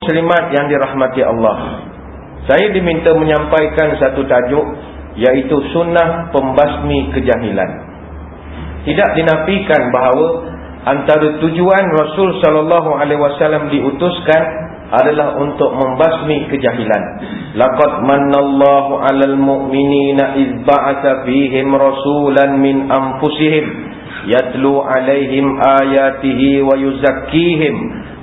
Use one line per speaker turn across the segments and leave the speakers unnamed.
Muslimat yang dirahmati Allah, saya diminta menyampaikan satu tajuk, iaitu sunnah pembasmi kejahilan. Tidak dinafikan bahawa antara tujuan Rasul SAW diutuskan adalah untuk membasmi kejahilan. Laqad mannallahu 'alal mu'minina idz ba'atsa fihim rasulan min anfusihim yatlu 'alaihim ayatihi wa yuzakkihim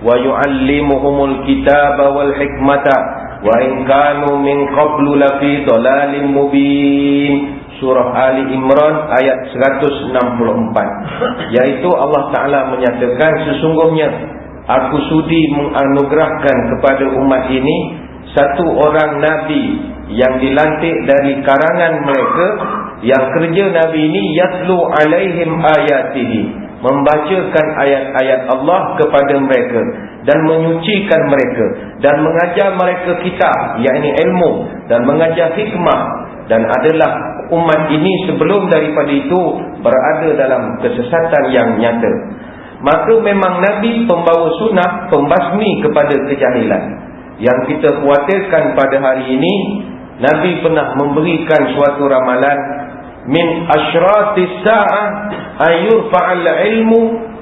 wa yu'allimuhumul kitaba wal hikmata wa in kanu min qablu lafi dhalalin mubin. Surah Ali Imran ayat 164, yaitu Allah Ta'ala menyatakan, sesungguhnya aku sudi menganugerahkan kepada umat ini satu orang Nabi yang dilantik dari karangan mereka, yang kerja Nabi ini yatlu alaihim ayatihi, membacakan ayat-ayat Allah kepada mereka dan menyucikan mereka dan mengajar mereka kitab, yakni ilmu, dan mengajar hikmah, dan adalah umat ini sebelum daripada itu berada dalam kesesatan yang nyata. Maka memang Nabi pembawa sunnah pembasmi kepada kejahilan. Yang kita khawatirkan pada hari ini, Nabi pernah memberikan suatu ramalan, min asyratis sa'ah ayurfa'al ilmu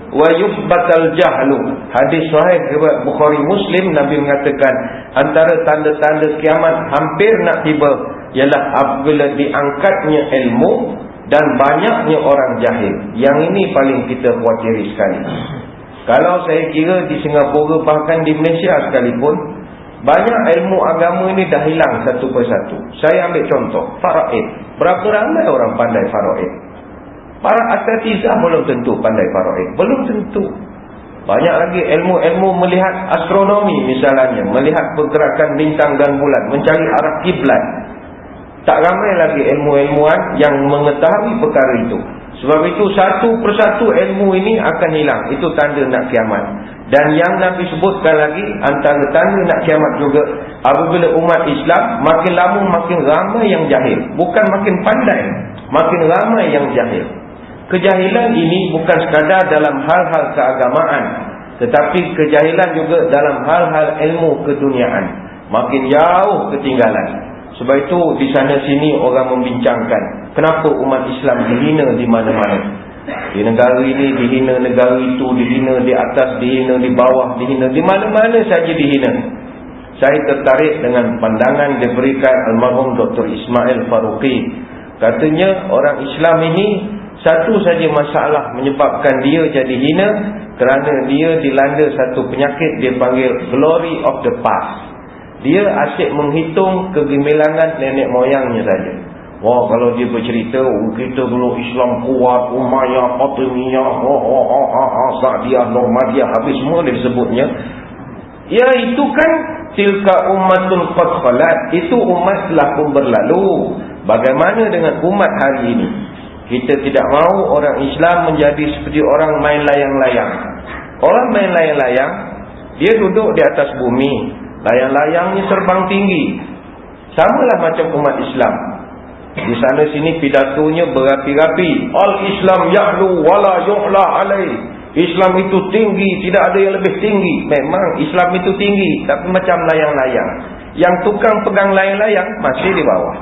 wa yuthbatal jahlu. Hadis sahih riwayat Bukhari Muslim, Nabi mengatakan antara tanda-tanda kiamat hampir nak tiba ialah apabila diangkatnya ilmu dan banyaknya orang jahil. Yang ini paling kita khawatiri sekali. Kalau saya kira di Singapura, bahkan di Malaysia sekalipun, banyak ilmu agama ini dah hilang satu persatu. Saya ambil contoh faraid. Berapa ramai orang pandai faraid? Para asatizah belum tentu pandai faraid, belum tentu. Banyak lagi ilmu-ilmu melihat astronomi misalnya, melihat pergerakan bintang dan bulan, mencari arah kiblat. Tak ramai lagi ilmu-ilmuwan yang mengetahui perkara itu. Sebab itu satu persatu ilmu ini akan hilang. Itu tanda nak kiamat. Dan yang Nabi sebutkan lagi, antara tanda nak kiamat juga, apabila umat Islam makin lama makin ramai yang jahil. Bukan makin pandai, makin ramai yang jahil. Kejahilan ini bukan sekadar dalam hal-hal keagamaan, tetapi kejahilan juga dalam hal-hal ilmu keduniaan. Makin jauh ketinggalan. Sebab itu di sana sini orang membincangkan, kenapa umat Islam dihina di mana-mana. Di negara ini dihina, negara itu dihina, di atas dihina, di bawah dihina, di mana-mana saja dihina. Saya tertarik dengan pandangan diberikan almarhum Dr. Ismail Faruqi. Katanya orang Islam ini satu saja masalah menyebabkan dia jadi hina, kerana dia dilanda satu penyakit dia panggil glory of the past. Dia asyik menghitung kegemilangan nenek moyangnya saja. Wah, kalau dia bercerita, kita dulu Islam kuat, Umayyah, Fatimiyah, Sa'diyah, Normadiyah, habis semua dia disebutnya. Ya, itu kan tilka ummatun qad khalat, itu umat telah pun berlalu. Bagaimana dengan umat hari ini? Kita tidak mahu orang Islam menjadi seperti orang main layang-layang. Orang main layang-layang, dia duduk di atas bumi, layang-layangnya terbang tinggi. Samalah macam umat Islam. Di sana sini pidatonya berapi-rapi. Al-Islam ya'lu wala yu'la alaih. Islam itu tinggi, tidak ada yang lebih tinggi. Memang Islam itu tinggi, tapi macam layang-layang. Yang tukang pegang layang-layang masih di bawah.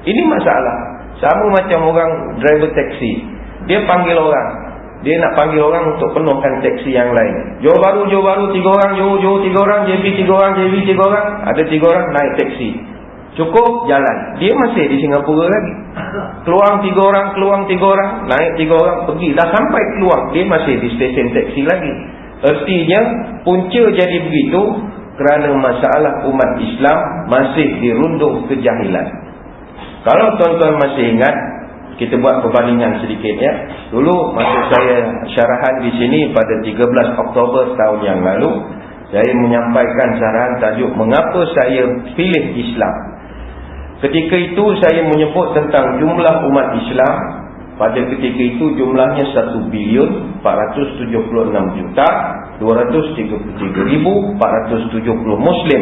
Ini masalah. Sama macam orang driver taksi. Dia panggil orang. Dia nak panggil orang untuk penuhkan taksi yang lain. Johor Bahru 3 orang, Johor 3 orang, JB 3 orang, JB 3 orang. Ada 3 orang naik taksi. Cukup jalan. Dia masih di Singapura lagi. Keluar 3 orang, naik 3 orang, pergi. Dah sampai keluar, dia masih di stesen taksi lagi. Artinya punca jadi begitu kerana masalah umat Islam masih dirundung kejahilan. Kalau tuan-tuan masih ingat, kita buat perbandingan sedikit ya. Dulu masa saya syarahan di sini pada 13 Oktober tahun yang lalu, saya menyampaikan syarahan tajuk mengapa saya pilih Islam. Ketika itu saya menyebut tentang jumlah umat Islam. Pada ketika itu jumlahnya 1,276,233,470 Muslim.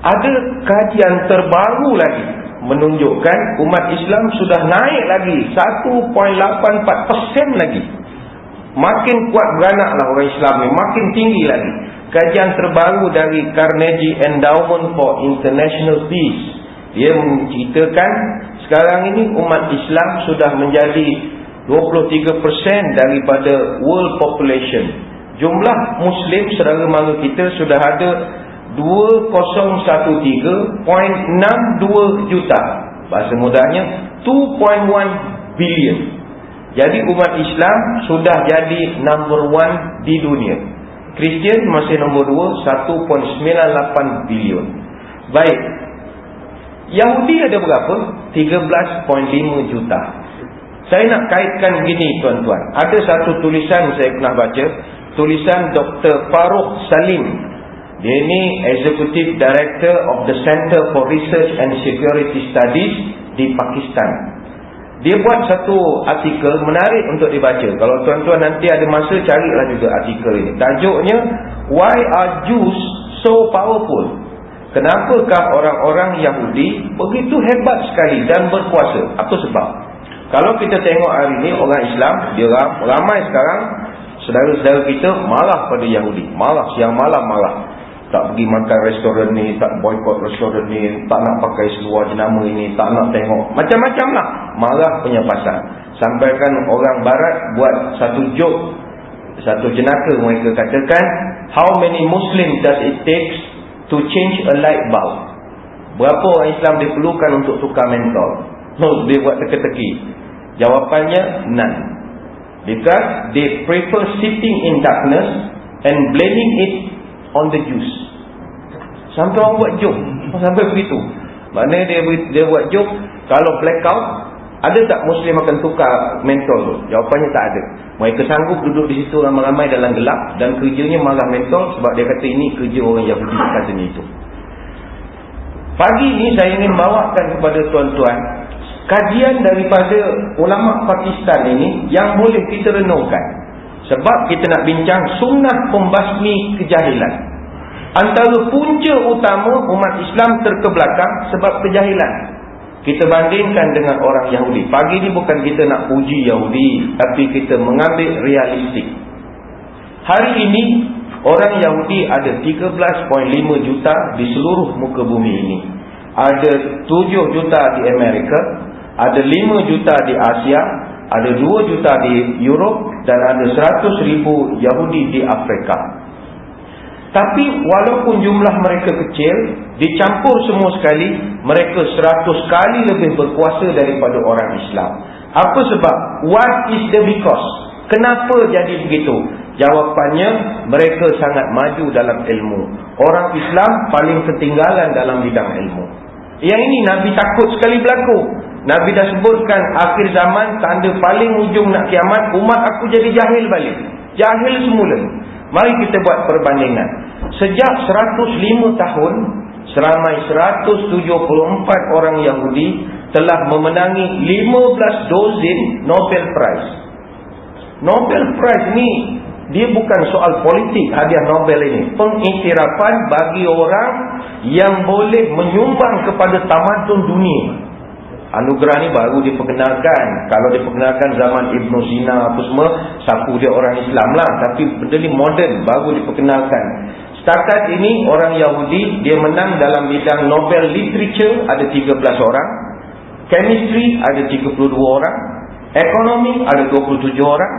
Ada kajian terbaru lagi menunjukkan umat Islam sudah naik lagi 1.84% lagi. Makin kuat beranaklah orang Islam ni, makin tinggi lagi. kajian terbaru dari Carnegie Endowment for International Peace. Dia menceritakan sekarang ini umat Islam sudah menjadi 23% daripada world population. Jumlah Muslim saudara mara kita sudah ada 2013.62 juta. Bahasa mudahnya 2.1 billion. Jadi umat Islam sudah jadi number 1 di dunia. Kristian masih nombor 2, 1.98 bilion. Baik. Yahudi ada berapa? 13.5 juta. Saya nak kaitkan begini tuan-tuan. Ada satu tulisan saya pernah baca, tulisan Dr. Farouk Salim. Dia ni Executive Director of the Center for Research and Security Studies di Pakistan. Dia buat satu artikel menarik untuk dibaca. Kalau tuan-tuan nanti ada masa, carilah juga artikel ini. Tajuknya, Why are Jews so powerful? Kenapakah orang-orang Yahudi begitu hebat sekali dan berkuasa? Apa sebab? Kalau kita tengok hari ini orang Islam, dia ramai sekarang saudara-saudara kita marah pada Yahudi. Marah, siang malam marah. Tak pergi makan restoran ni, tak boykot restoran ni, tak nak pakai seluar jenama ini, tak nak tengok, macam-macam lah marah punya pasal. Sampaikan orang barat buat satu joke, satu jenaka mereka katakan, how many Muslims does it takes to change a light bulb? Berapa orang Islam diperlukan untuk tukar mentol? Dia buat teka-teki. Jawapannya none. Because they prefer sitting in darkness and blaming it on the Jews. Sampai orang buat joke, sampai begitu. Maknanya dia buat joke, kalau blackout, ada tak Muslim akan tukar mentol tu? Jawapannya tak ada. Mereka sanggup duduk di situ ramai-ramai dalam gelap dan kerjanya marah mentol sebab dia kata ini kerja orang Yahudi, katanya itu. Pagi ni saya ingin bawakan kepada tuan-tuan kajian daripada ulama Pakistan ini yang boleh kita renungkan. Sebab kita nak bincang sunnah pembasmi kejahilan. Antara punca utama umat Islam terkebelakang sebab kejahilan. Kita bandingkan dengan orang Yahudi. Pagi ni bukan kita nak puji Yahudi, tapi kita mengambil realistik. Hari ini orang Yahudi ada 13.5 juta di seluruh muka bumi ini. Ada 7 juta di Amerika, ada 5 juta di Asia, ada 2 juta di Europe, dan ada 100,000 Yahudi di Afrika. Tapi walaupun jumlah mereka kecil, dicampur semua sekali, mereka 100 kali lebih berkuasa daripada orang Islam. Apa sebab? What is the because? Kenapa jadi begitu? Jawapannya, mereka sangat maju dalam ilmu. Orang Islam paling ketinggalan dalam bidang ilmu. Yang ini Nabi takut sekali berlaku. Nabi dah sebutkan akhir zaman, tanda paling ujung nak kiamat, umat aku jadi jahil balik. Jahil semula. Mari kita buat perbandingan. Sejak 105 tahun, seramai 174 orang Yahudi telah memenangi 15 dozen Nobel Prize. Nobel Prize ni, dia bukan soal politik, hadiah Nobel ini. Pengiktirafan bagi orang yang boleh menyumbang kepada tamadun dunia. Anugerah ni baru diperkenalkan. Kalau diperkenalkan zaman Ibn Sina apa semua, sapu dia orang Islam lah. Tapi benda ni moden, baru diperkenalkan. Setakat ini orang Yahudi, dia menang dalam bidang Nobel Literature ada 13 orang, Chemistry ada 32 orang, Ekonomi ada 27 orang,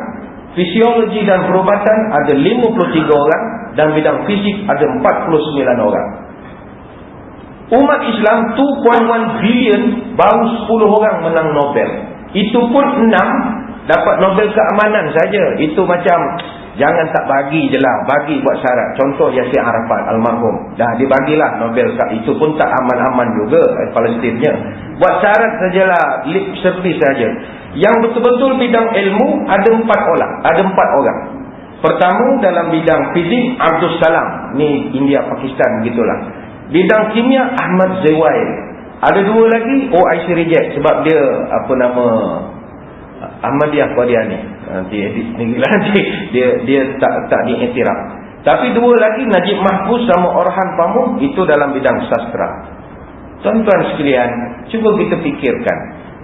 Fisiologi dan Perubatan ada 53 orang, dan bidang fisik ada 49 orang. Umat Islam 2.1 billion, baru 10 orang menang Nobel. Itu pun 6 dapat Nobel keamanan saja. Itu macam, jangan tak bagi je lah, bagi buat syarat. Contoh Yasir Arafat almarhum, dah dibagilah Nobel. Itu pun tak aman-aman juga Palestinnya. Buat syarat sajalah, lip service saja. Yang betul-betul bidang ilmu ada 4 orang. Pertama dalam bidang fizik, Abdul Salam, ni India Pakistan gitulah. Bidang kimia, Ahmad Zewail. Ada 2 lagi, IC reject sebab dia apa nama, Ahmadiyah Qadiani. Nanti edit sendiri lah, nanti dia tak diiktiraf. Tapi 2 lagi, Najib Mahfuz sama Orhan Pamuk, itu dalam bidang sastra. Tuan-tuan sekalian, cuba kita fikirkan,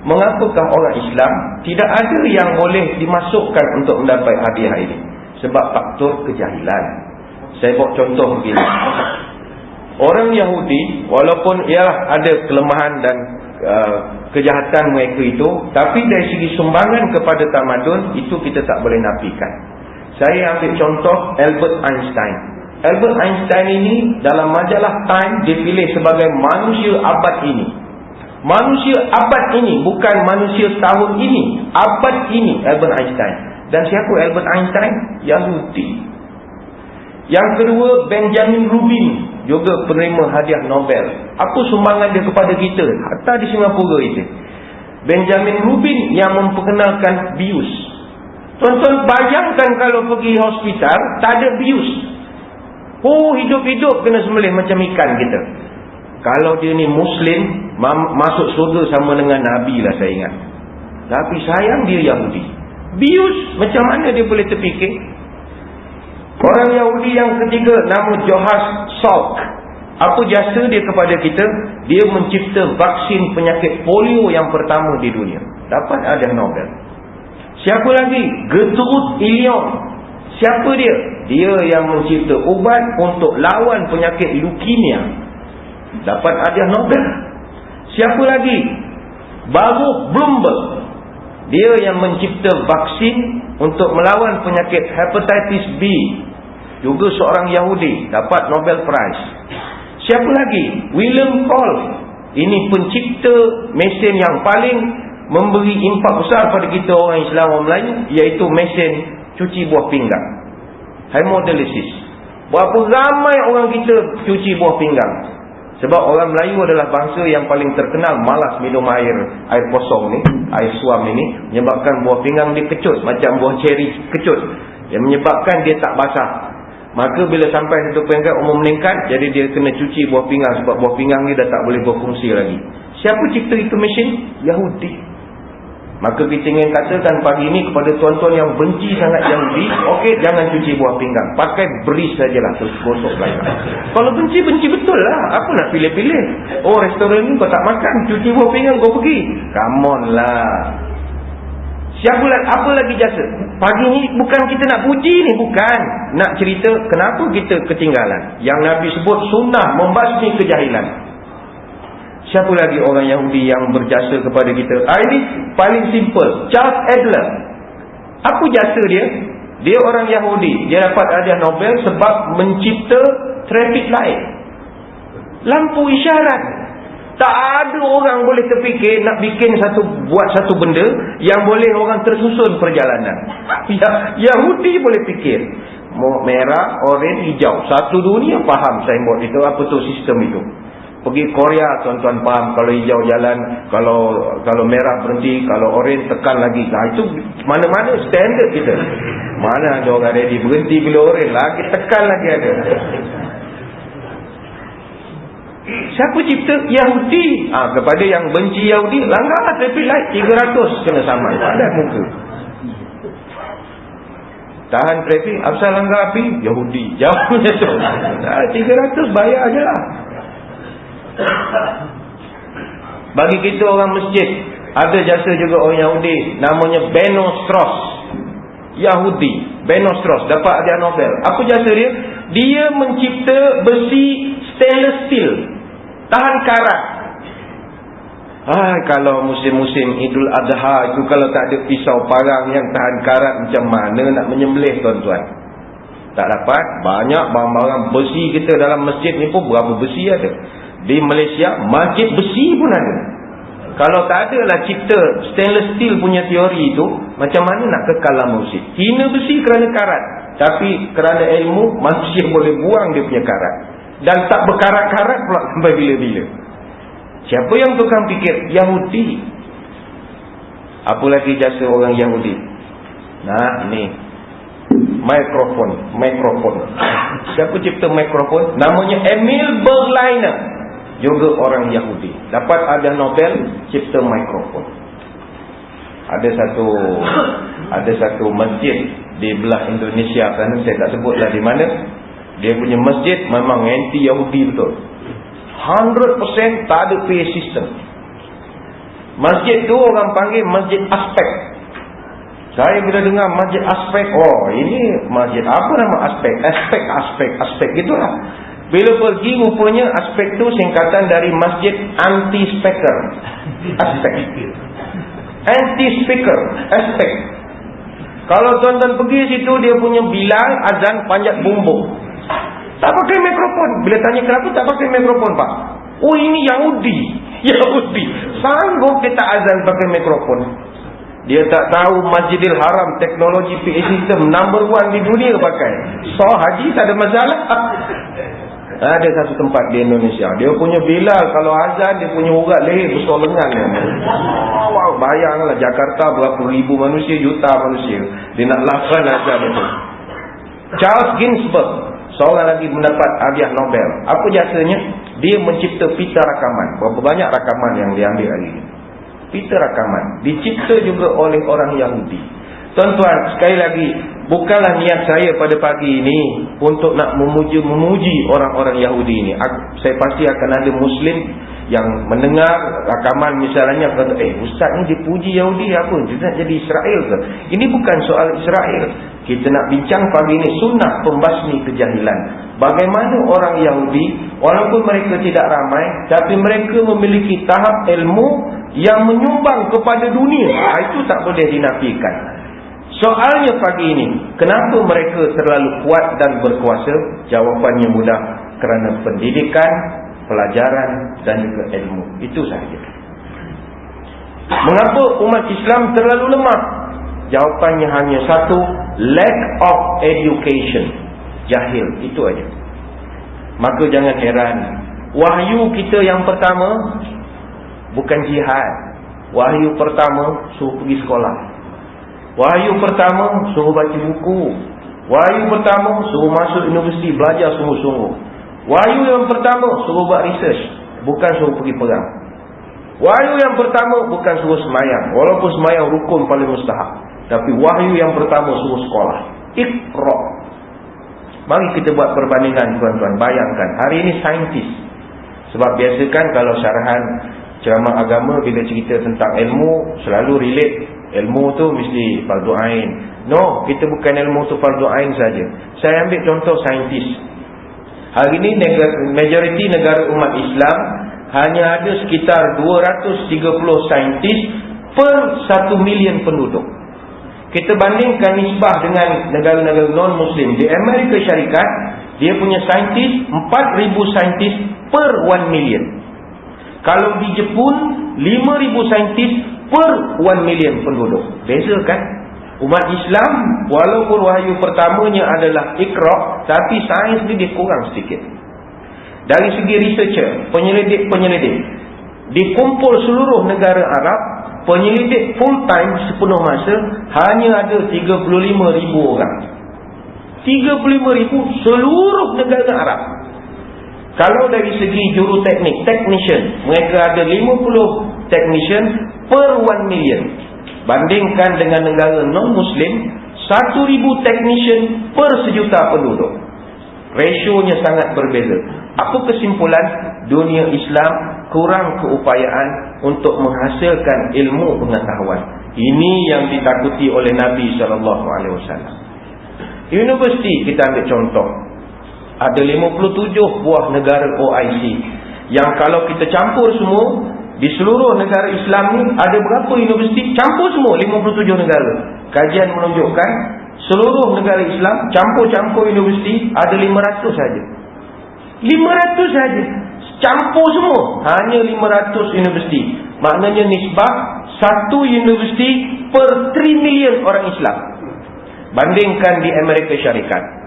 mengapakah orang Islam tidak ada yang boleh dimasukkan untuk mendapat hadiah ini? Sebab faktor kejahilan. Saya bawa contoh begini. Orang Yahudi, walaupun ialah ada kelemahan dan kejahatan mereka itu, tapi dari segi sumbangan kepada tamadun, itu kita tak boleh nafikan. Saya ambil contoh Albert Einstein. Albert Einstein ini dalam majalah Time dipilih sebagai manusia abad ini. Manusia abad ini, bukan manusia tahun ini, abad ini Albert Einstein. Dan siapa Albert Einstein? Yahudi. Yang kedua, Benjamin Rubin, juga penerima hadiah Nobel. Apa sumbangan dia kepada kita hatta di Singapura itu? Benjamin Rubin yang memperkenalkan bius. Tuan-tuan bayangkan kalau pergi hospital tak ada bius. Oh, hidup-hidup kena sembelih macam ikan kita. Kalau dia ni Muslim, masuk surga sama dengan Nabi lah saya ingat. Tapi sayang dia Yahudi. Bius, macam mana dia boleh terfikir? Orang Yahudi yang ketiga nama Johannes Salk. Apa jasa dia kepada kita? Dia mencipta vaksin penyakit polio yang pertama di dunia. Dapat hadiah Nobel. Siapa lagi? Gertrude Ilion. Siapa dia? Dia yang mencipta ubat untuk lawan penyakit leukemia. Dapat hadiah Nobel. Siapa lagi? Baruch Blumberg. Dia yang mencipta vaksin untuk melawan penyakit hepatitis B. Juga seorang Yahudi, dapat Nobel Prize. Siapa lagi? William Kolb. Ini pencipta mesin yang paling memberi impak besar pada kita orang Islam, orang Melayu, iaitu mesin cuci buah pinggang, hemodialysis. Berapa ramai orang kita cuci buah pinggang? Sebab orang Melayu adalah bangsa yang paling terkenal malas minum air kosong ni, air suam ini, menyebabkan buah pinggang dia kecut, macam buah ceri kecut, yang menyebabkan dia tak basah. Maka bila sampai satu peringkat umur meningkat, jadi dia kena cuci buah pinggang, sebab buah pinggang ni dah tak boleh berfungsi lagi. Siapa cipta itu mesin? Yahudi. Maka kita ingin katakan pagi ini kepada tuan-tuan yang benci sangat Yahudi, okey, jangan cuci buah pinggang, pakai beris sajalah, terus gosok belakang. Kalau benci betul lah. Apa nak pilih-pilih? Oh, restoran ni kau tak makan, cuci buah pinggang kau pergi. Come on lah. Siapa lagi, apa lagi jasa? Pagi ni bukan kita nak puji ni, bukan. Nak cerita kenapa kita ketinggalan. Yang Nabi sebut sunnah membasmi kejahilan. Siapa lagi orang Yahudi yang berjasa kepada kita? Ini paling simple. Charles Adler. Apa jasa dia? Dia orang Yahudi. Dia dapat hadiah Nobel sebab mencipta traffic light, lampu isyarat. Tak ada orang boleh terfikir nak bikin buat satu benda yang boleh orang tersusun perjalanan. Yahudi boleh fikir. Merah, oren, hijau. Satu dunia faham signboard itu, apa tu sistem itu. Pergi Korea tuan-tuan faham, kalau hijau jalan, kalau merah berhenti, kalau oren tekan lagi. Nah, itu mana-mana standard kita. Mana ada orang ready berhenti bila oren, lagi tekan lagi ada. Siapa cipta? Yahudi. Kepada yang benci Yahudi, langgar traffic light 300 kena saman. Ada muka. Tahan traffic, asal langgar api, Yahudi. Jauh je tu. 300 bayar je lah. Bagi kita orang masjid, ada jasa juga orang Yahudi, namanya Benno Strauss. Yahudi, Benno Strauss dapat hadiah Nobel. Apa jasa dia? Dia mencipta besi stainless steel, tahan karat. Kalau musim-musim Idul Adha itu, kalau tak ada pisau parang yang tahan karat, macam mana nak menyembelih tuan-tuan? Tak dapat. Banyak barang-barang besi kita dalam masjid ni pun berapa besi ada. Di Malaysia, masjid besi pun ada. Kalau tak ada lah cipta stainless steel punya teori itu, macam mana nak kekal dalam masjid? Hina besi kerana karat, tapi kerana ilmu, manusia boleh buang dia punya karat. Dan tak berkarat-karat pula sampai bila-bila. Siapa yang tukang fikir? Yahudi. Apa lagi jasa orang Yahudi? Nah, ni mikrofon. Siapa cipta mikrofon? Namanya Emil Berliner. Juga orang Yahudi. Dapat hadiah Nobel cipta mikrofon. Ada satu masjid di belah Indonesia sana, saya tak sebutlah di mana. Dia punya masjid memang anti Yahudi betul. 100% tak ada PA system. Masjid tu orang panggil Masjid Aspek. Saya bila dengar masjid aspek, oh ini masjid apa nama aspek? Aspek gitulah. Bila pergi rupanya aspek tu singkatan dari masjid anti-speaker. Aspek. Anti-speaker. Aspek. Kalau tuan-tuan pergi situ, dia punya bilal azan panjat bumbung. Tak pakai mikrofon. Bila tanya kenapa tak pakai mikrofon, Pak? Oh ini Yahudi. Sanggup kita azan pakai mikrofon. Dia tak tahu Masjidil Haram teknologi PA system number 1 di dunia pakai. So haji tak ada masalah. Ada satu tempat di Indonesia, dia punya bilal kalau azan dia punya urat leher besar lengan. Wow, bayanglah Jakarta berapa ribu manusia, juta manusia, dia nak lafaz azan itu. Charles Ginsberg, seorang lagi mendapat hadiah Nobel. Apa jasanya? Dia mencipta pita rakaman. Berapa banyak rakaman yang diambil hari ini? Pita rakaman dicipta juga oleh orang Yahudi. Tuan-tuan, sekali lagi, bukanlah niat saya pada pagi ini untuk nak memuji orang-orang Yahudi ini. Saya pasti akan ada Muslim yang mendengar rakaman misalnya kata, ustaz ni dia puji Yahudi apa? Dia nak jadi Israel ke? Ini bukan soal Israel. Kita nak bincang pagi ini sunnah pembasmi kejahilan. Bagaimana orang Yahudi, walaupun mereka tidak ramai, tapi mereka memiliki tahap ilmu yang menyumbang kepada dunia. Itu tak boleh dinafikan. Soalnya pagi ini, kenapa mereka terlalu kuat dan berkuasa? Jawapannya mudah, kerana pendidikan, pelajaran dan juga ilmu. Itu sahaja. Mengapa umat Islam terlalu lemah? Jawapannya hanya satu, lack of education. Jahil, itu aja. Maka jangan heran, wahyu kita yang pertama bukan jihad. Wahyu pertama suruh pergi sekolah. Wahyu pertama suruh baca buku. Wahyu pertama suruh masuk universiti, belajar sungguh-sungguh. Wahyu yang pertama suruh buat research, bukan suruh pergi perang. Wahyu yang pertama bukan suruh semayang, walaupun semayang rukun paling mustahab. Tapi wahyu yang pertama suruh sekolah. Iqra. Mari kita buat perbandingan, tuan-tuan. Bayangkan, hari ini saintis. Sebab biasakan kalau syarahan ceramah agama bila cerita tentang ilmu selalu relate. Ilmu tu mesti fardu ain. No, kita bukan ilmu tu fardu ain saja. Saya ambil contoh saintis. Hari ini majoriti negara umat Islam hanya ada sekitar 230 saintis per 1 million penduduk. Kita bandingkan nisbah dengan negara-negara non-Muslim. Di Amerika Syarikat, dia punya saintis 4,000 saintis per 1 million. Kalau di Jepun, 5,000 saintis per 1 million penduduk. Beza kan? Umat Islam, walaupun wahyu pertamanya adalah Iqra, tapi sains ni dia kurang sedikit. Dari segi researcher, penyelidik, dikumpul seluruh negara Arab, penyelidik full time sepenuh masa hanya ada 35,000 orang. 35,000 seluruh negara Arab. Kalau dari segi juruteknik, technician, mereka ada 50 technician per 1 million. Bandingkan dengan negara non-Muslim, 1,000 technician per sejuta penduduk. Rasionya sangat berbeza. Apa kesimpulan? Dunia Islam kurang keupayaan untuk menghasilkan ilmu pengetahuan. Ini yang ditakuti oleh Nabi SAW. Universiti kita ambil contoh. Ada 57 buah negara OIC. Yang kalau kita campur semua, di seluruh negara Islam ni ada berapa universiti? Campur semua 57 negara. Kajian menunjukkan seluruh negara Islam campur-campur universiti ada 500 saja. 500 saja. Campur semua hanya 500 universiti. Maknanya nisbah 1 universiti per 3 million orang Islam. Bandingkan di Amerika Syarikat.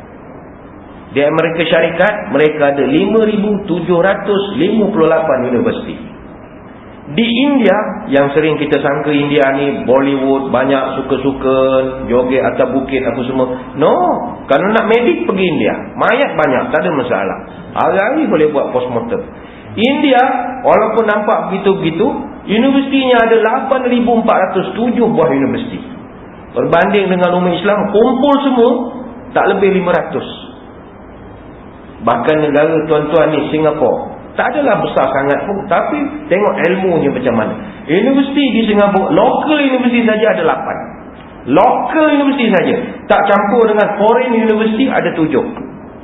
Di Amerika Syarikat mereka ada 5,758 universiti. Di India, yang sering kita sangka India ni Bollywood, banyak suka-suka joget atas bukit apa semua. No, kalau nak medik pergi India. Mayat banyak, tak ada masalah. Hari-hari boleh buat postmortem. India, walaupun nampak begitu-begitu, universitinya ada 8,407 buah universiti. Berbanding dengan umat Islam, kumpul semua tak lebih 500. Bahkan negara tuan-tuan ni, Singapura, tak adalah besar sangat pun, tapi tengok ilmunya macam mana. Universiti di Singapura, local universiti saja ada 8. Local university saja, tak campur dengan foreign university ada 7.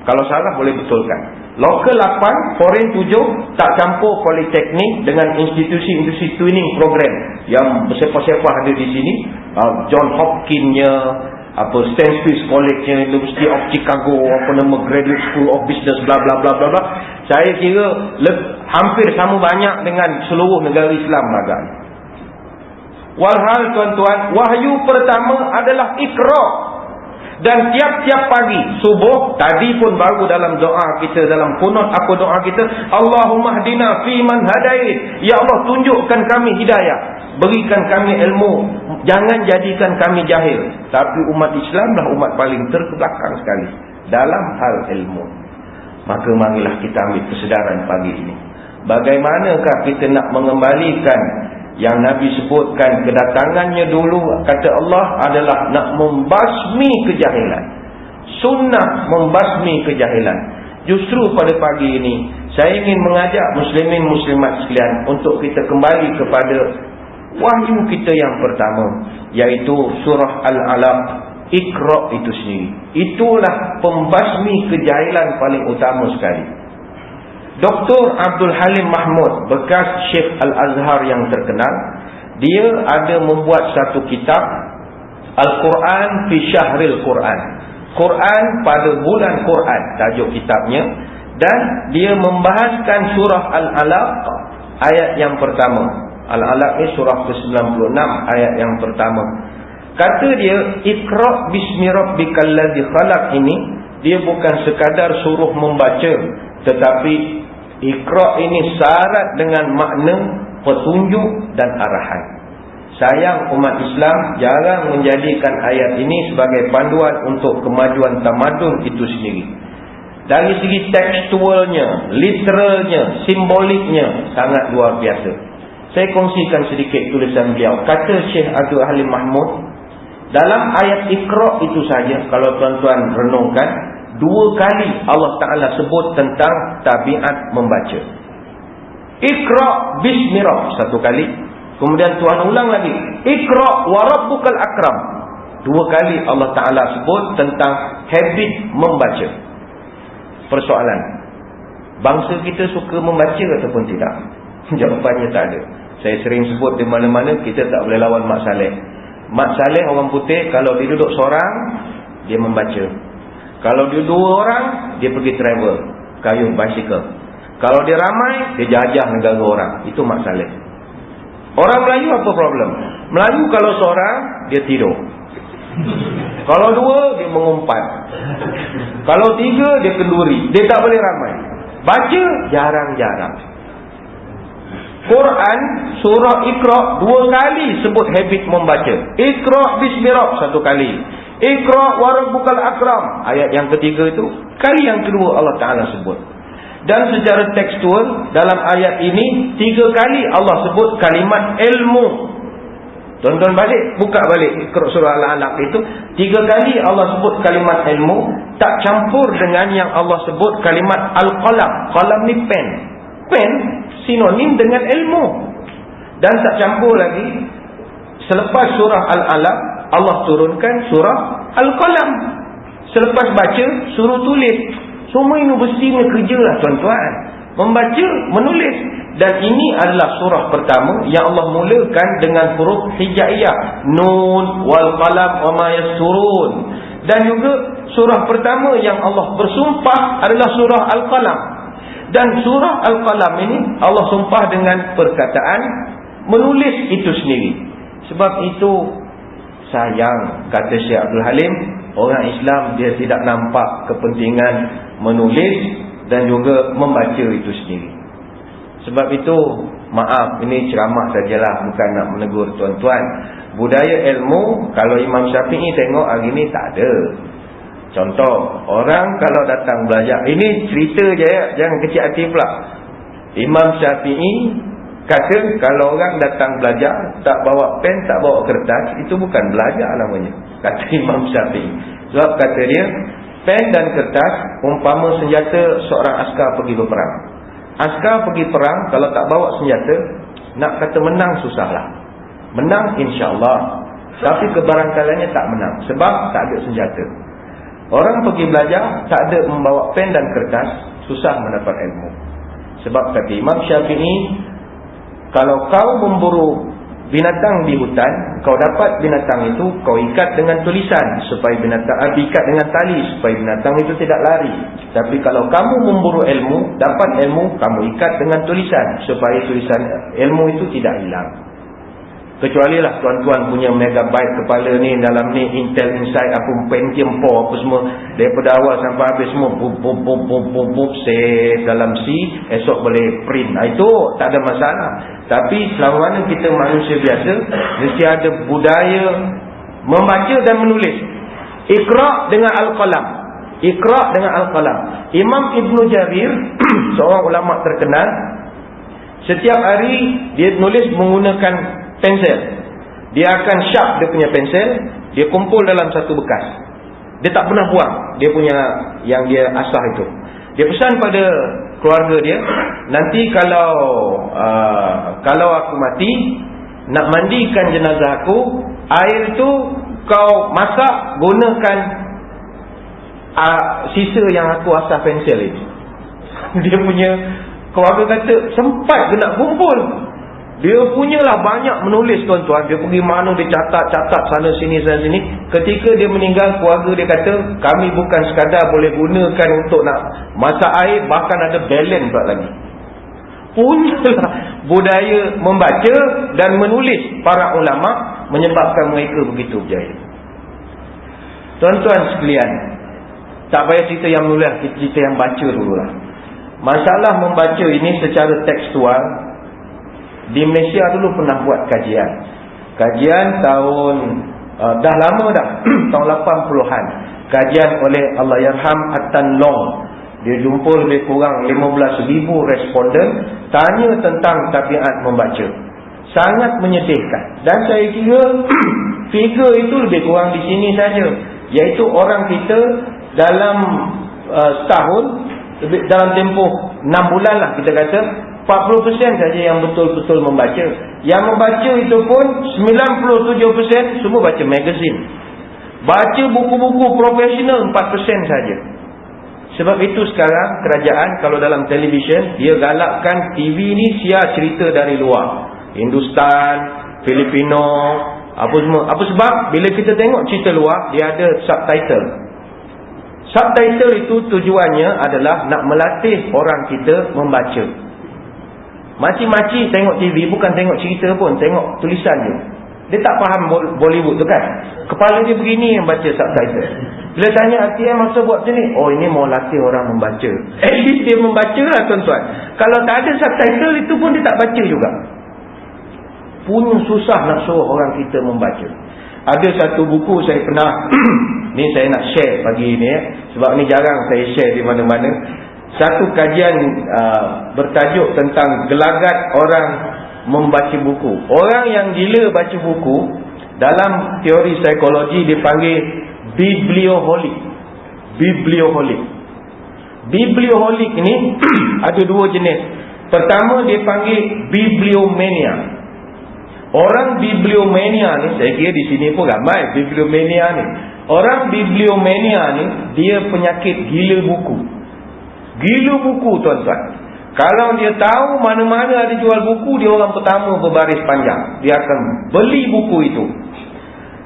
Kalau salah boleh betulkan. Local 8, foreign 7, tak campur politeknik dengan institusi-institusi twinning program yang bersepah-sepah ada di sini. John Hopkins-nya, Stanford College-nya, University of Chicago, Graduate School of Business, bla bla bla bla bla. Saya kira hampir sama banyak dengan seluruh negara Islam agak. Walhal tuan-tuan, wahyu pertama adalah Iqra. Dan tiap-tiap pagi subuh, tadi pun baru dalam doa kita, dalam kunut apa doa kita, Allahumma hdina fi man hadait. Ya Allah, tunjukkan kami hidayah, berikan kami ilmu, jangan jadikan kami jahil. Tapi umat Islamlah umat paling terbelakang sekali dalam hal ilmu. Maka marilah kita ambil kesedaran pagi ini. Bagaimanakah kita nak mengembalikan yang Nabi sebutkan kedatangannya dulu, kata Allah, adalah nak membasmi kejahilan. Sunnah membasmi kejahilan. Justru pada pagi ini saya ingin mengajak muslimin muslimat sekalian untuk kita kembali kepada wahyu kita yang pertama, iaitu surah Al-Alaq, Iqra itu sendiri. Itulah pembasmi kejahilan paling utama sekali. Dr. Abdul Halim Mahmud, bekas Syekh Al-Azhar yang terkenal, dia ada membuat satu kitab, Al-Quran fi Syahril Quran, Quran pada bulan Quran, tajuk kitabnya. Dan dia membahaskan surah Al-Alaq ayat yang pertama. Al-Alaq ni surah ke-96 ayat yang pertama. Kata dia, Iqra bismi rabbikal ladzi khalaq ini, dia bukan sekadar suruh membaca, tetapi Iqra ini syarat dengan makna petunjuk dan arahan. Sayang umat Islam jarang menjadikan ayat ini sebagai panduan untuk kemajuan tamadun itu sendiri. Dari segi tekstualnya, literalnya, simboliknya sangat luar biasa. Saya kongsikan sedikit tulisan beliau. Kata Syekh Abdul Halim Mahmud, dalam ayat Iqra itu saja, kalau tuan-tuan renungkan, 2 kali Allah Ta'ala sebut tentang tabiat membaca. Iqra bismi rabb, 1 kali. Kemudian Tuhan ulang lagi, Iqra wa rabbukal akram. 2 kali Allah Ta'ala sebut tentang habit membaca. Persoalan, bangsa kita suka membaca ataupun tidak? Jawapannya tak ada. Saya sering sebut di mana-mana, kita tak boleh lawan Mak Saleh. Mak Saleh orang putih, kalau dia duduk seorang, dia membaca. Kalau dia 2 orang, dia pergi travel, kayuh bicycle. Kalau dia ramai, dia jajah negara orang. Itu Mak Saleh. Orang Melayu apa problem? Melayu kalau seorang, dia tidur. Kalau 2, dia mengumpat. Kalau 3, dia kenduri. Dia tak boleh ramai. Baca, jarang-jarang. Quran, surah Iqra, 2 kali sebut habit membaca. Iqra bismi rabb, 1 kali. Iqra wa rabbukal akram, ayat yang ketiga itu. Kali yang kedua Allah Ta'ala sebut. Dan secara tekstual, dalam ayat ini 3 kali Allah sebut kalimat ilmu. Tuan-tuan balik, buka balik surah Al-Alaq itu, 3 kali Allah sebut kalimat ilmu, tak campur dengan yang Allah sebut kalimat al-qalam. Qalam ni pen. Pen sinonim dengan ilmu. Dan tak campur lagi, selepas surah Al-Alaq Allah turunkan surah Al-Qalam. Selepas baca, suruh tulis. Semua universiti ni kerjalah tuan-tuan, membaca, menulis. Dan ini adalah surah pertama yang Allah mulakan dengan huruf hijaiyah, Nun wal qalam wa ma yasturun. Dan juga surah pertama yang Allah bersumpah adalah surah Al-Qalam. Dan surah Al-Qalam ini Allah sumpah dengan perkataan menulis itu sendiri. Sebab itu sayang, kata Syekh Abdul Halim, orang Islam dia tidak nampak kepentingan menulis dan juga membaca itu sendiri. Sebab itu, maaf, ini ceramah sajalah, bukan nak menegur tuan-tuan. Budaya ilmu, kalau Imam Syafi'i tengok hari ni tak ada. Contoh, orang kalau datang belajar, ini cerita je ya, jangan kecil hati pula. Imam Syafi'i kata kalau orang datang belajar tak bawa pen, tak bawa kertas, itu bukan belajar namanya, kata Imam Syafi'i. Sebab kata dia, pen dan kertas umpama senjata seorang askar pergi berperang. Askar pergi perang, kalau tak bawa senjata, nak kata menang susahlah. Menang insya-Allah, tapi kebarangkaliannya tak menang sebab tak ada senjata. Orang pergi belajar tak ada membawa pen dan kertas, susah mendapat ilmu. Sebab kata Imam Syafi'i, kalau kau memburu binatang di hutan, kau dapat binatang itu, kau ikat dengan tulisan supaya binatang, ikat dengan tali supaya binatang itu tidak lari. Tapi kalau kamu memburu ilmu, dapat ilmu, kamu ikat dengan tulisan supaya tulisan ilmu itu tidak hilang. Kecuali lah tuan-tuan punya megabyte kepala ni, dalam ni Intel Inside apa Pentium 4 apa semua, daripada awal sampai habis semua save dalam C, esok boleh print. Itu tak ada masalah. Tapi selama mana kita manusia biasa, mesti ada budaya membaca dan menulis. Iqra' dengan al-qalam. Iqra' dengan al-qalam. Imam Ibn Jarir seorang ulama terkenal, setiap hari dia nulis menggunakan pensel. Dia akan sharp dia punya pensel, dia kumpul dalam satu bekas. Dia tak pernah buang dia punya yang dia asah itu. Dia pesan pada keluarga dia, nanti kalau aku mati, nak mandikan jenazah aku, air itu kau masak gunakan sisa yang aku asah pensel itu. Dia punya keluarga kata sempat dia nak kumpul. Dia punyalah banyak menulis tuan-tuan. Dia pergi mana, dia catat sana sini. Ketika dia meninggal, keluarga dia kata, kami bukan sekadar boleh gunakan untuk nak masak air, bahkan ada balance pula lagi. Punyalah budaya membaca dan menulis para ulama menyebabkan mereka begitu berjaya. Tuan-tuan sekalian, tak payah cerita yang menulis, cerita yang baca dululah. Masalah membaca ini secara tekstual, di Malaysia dulu pernah buat kajian. Kajian tahun dah lama dah tahun 80-an. Kajian oleh Allahyarham At-Tan Long. Dia jumpa lebih kurang 15,000 responden, tanya tentang tabiat membaca. Sangat menyedihkan. Dan saya kira figure itu lebih kurang di sini saja, iaitu orang kita dalam setahun, dalam tempoh 6 bulan lah kita kata, 40% saja yang betul-betul membaca. Yang membaca itu pun 97% semua baca magazine. Baca buku-buku profesional 4% saja. Sebab itu sekarang kerajaan kalau dalam televisyen, dia galakkan TV ni siar cerita dari luar, Hindustan, Filipino, apa semua. Apa sebab? Bila kita tengok cerita luar, dia ada subtitle. Subtitle itu tujuannya adalah nak melatih orang kita membaca. Makcik-makcik tengok TV bukan tengok cerita pun, tengok tulisan je. Dia tak faham Bollywood tu kan. Kepala dia begini yang baca subtitle. Bila tanya RTM masa buat macam ni, oh ini mau latih orang membaca. At least dia membaca lah tuan-tuan. Kalau tak ada subtitle itu pun dia tak baca juga. Punya susah nak suruh orang kita membaca. Ada satu buku saya pernah ni saya nak share pagi ni sebab ni jarang saya share di mana-mana. Satu kajian bertajuk tentang gelagat orang membaca buku. Orang yang gila baca buku, dalam teori psikologi dipanggil biblioholic. Biblioholic ni ada dua jenis. Pertama dia panggil bibliomania. Orang bibliomania ni, saya kira di sini pun ramai bibliomania ni. Orang bibliomania ni dia penyakit gila buku. Gila buku tuan-tuan. Kalau dia tahu mana-mana ada jual buku, dia orang pertama berbaris panjang. Dia akan beli buku itu.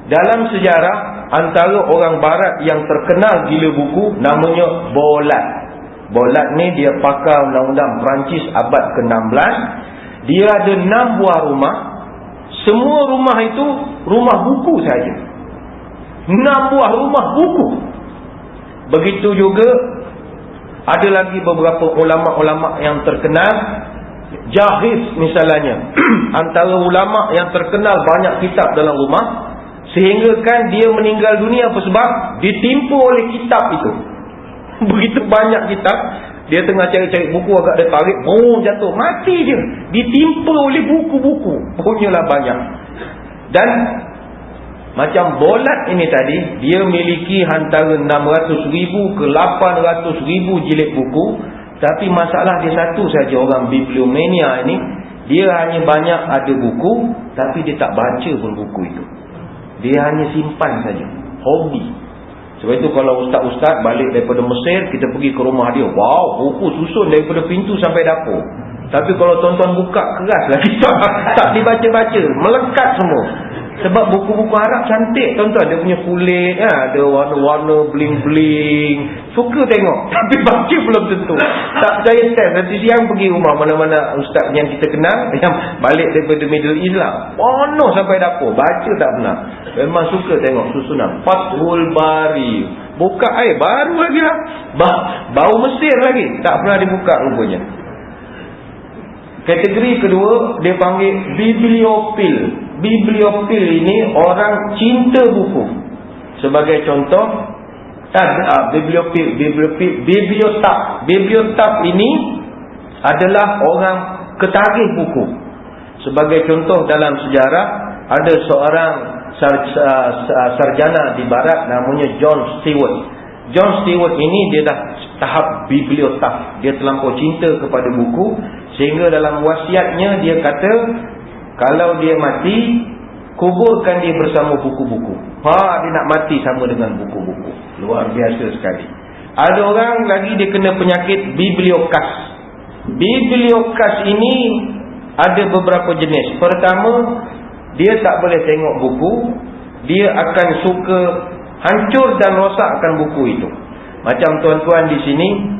Dalam sejarah, antara orang barat yang terkenal gila buku namanya Bolat. Bolat ni dia pakar undang-undang Perancis abad ke-16. Dia ada 6 buah rumah. Semua rumah itu rumah buku saja. 6 buah rumah buku. Begitu juga ada lagi beberapa ulama-ulama yang terkenal. Jahiz misalnya, antara ulama yang terkenal, banyak kitab dalam rumah, sehingga kan dia meninggal dunia apa sebab ditimpa oleh kitab itu. Begitu banyak kitab, dia tengah cari-cari buku, agak dia tarik, jatuh, mati dia, ditimpa oleh buku-buku, punyalah banyak. Dan macam Bolat ini tadi, dia miliki antara 600,000 ke 800,000 jilid buku. Tapi masalah dia satu saja, orang bibliomania ini, dia hanya banyak ada buku, tapi dia tak baca pun buku itu. Dia hanya simpan saja, hobi. Sebab itu kalau ustaz-ustaz balik daripada Mesir, kita pergi ke rumah dia, wow, buku susun daripada pintu sampai dapur. Tapi kalau tuan-tuan buka, keras lagi, tak dibaca-baca, melekat semua. Sebab buku-buku Arab cantik, tuan-tuan. Dia punya kulit, ada warna-warna, bling-bling. Suka tengok, tapi baca belum tentu. Tak percaya test. Nanti siang pergi rumah mana-mana ustaz yang kita kenal, yang balik daripada Middle East lah, penuh sampai dapur, baca tak pernah. Memang suka tengok susunan. Fathul Bari, buka baru lagi lah, bau Mesir lagi, tak pernah dibuka rupanya. Kategori kedua, dia panggil bibliofil. Bibliofil ini orang cinta buku. Sebagai contoh, bibliotap. Bibliotap ini adalah orang ketagih buku. Sebagai contoh, dalam sejarah ada seorang sarjana di barat namanya John Stewart. John Stewart ini dia dah tahap bibliotap. Dia terlampau cinta kepada buku, sehingga dalam wasiatnya dia kata, kalau dia mati, kuburkan dia bersama buku-buku. Dia nak mati sama dengan buku-buku. Luar biasa sekali. Ada orang lagi dia kena penyakit bibliokas. Bibliokas ini ada beberapa jenis. Pertama, dia tak boleh tengok buku. Dia akan suka hancur dan rosakkan buku itu. Macam tuan-tuan di sini,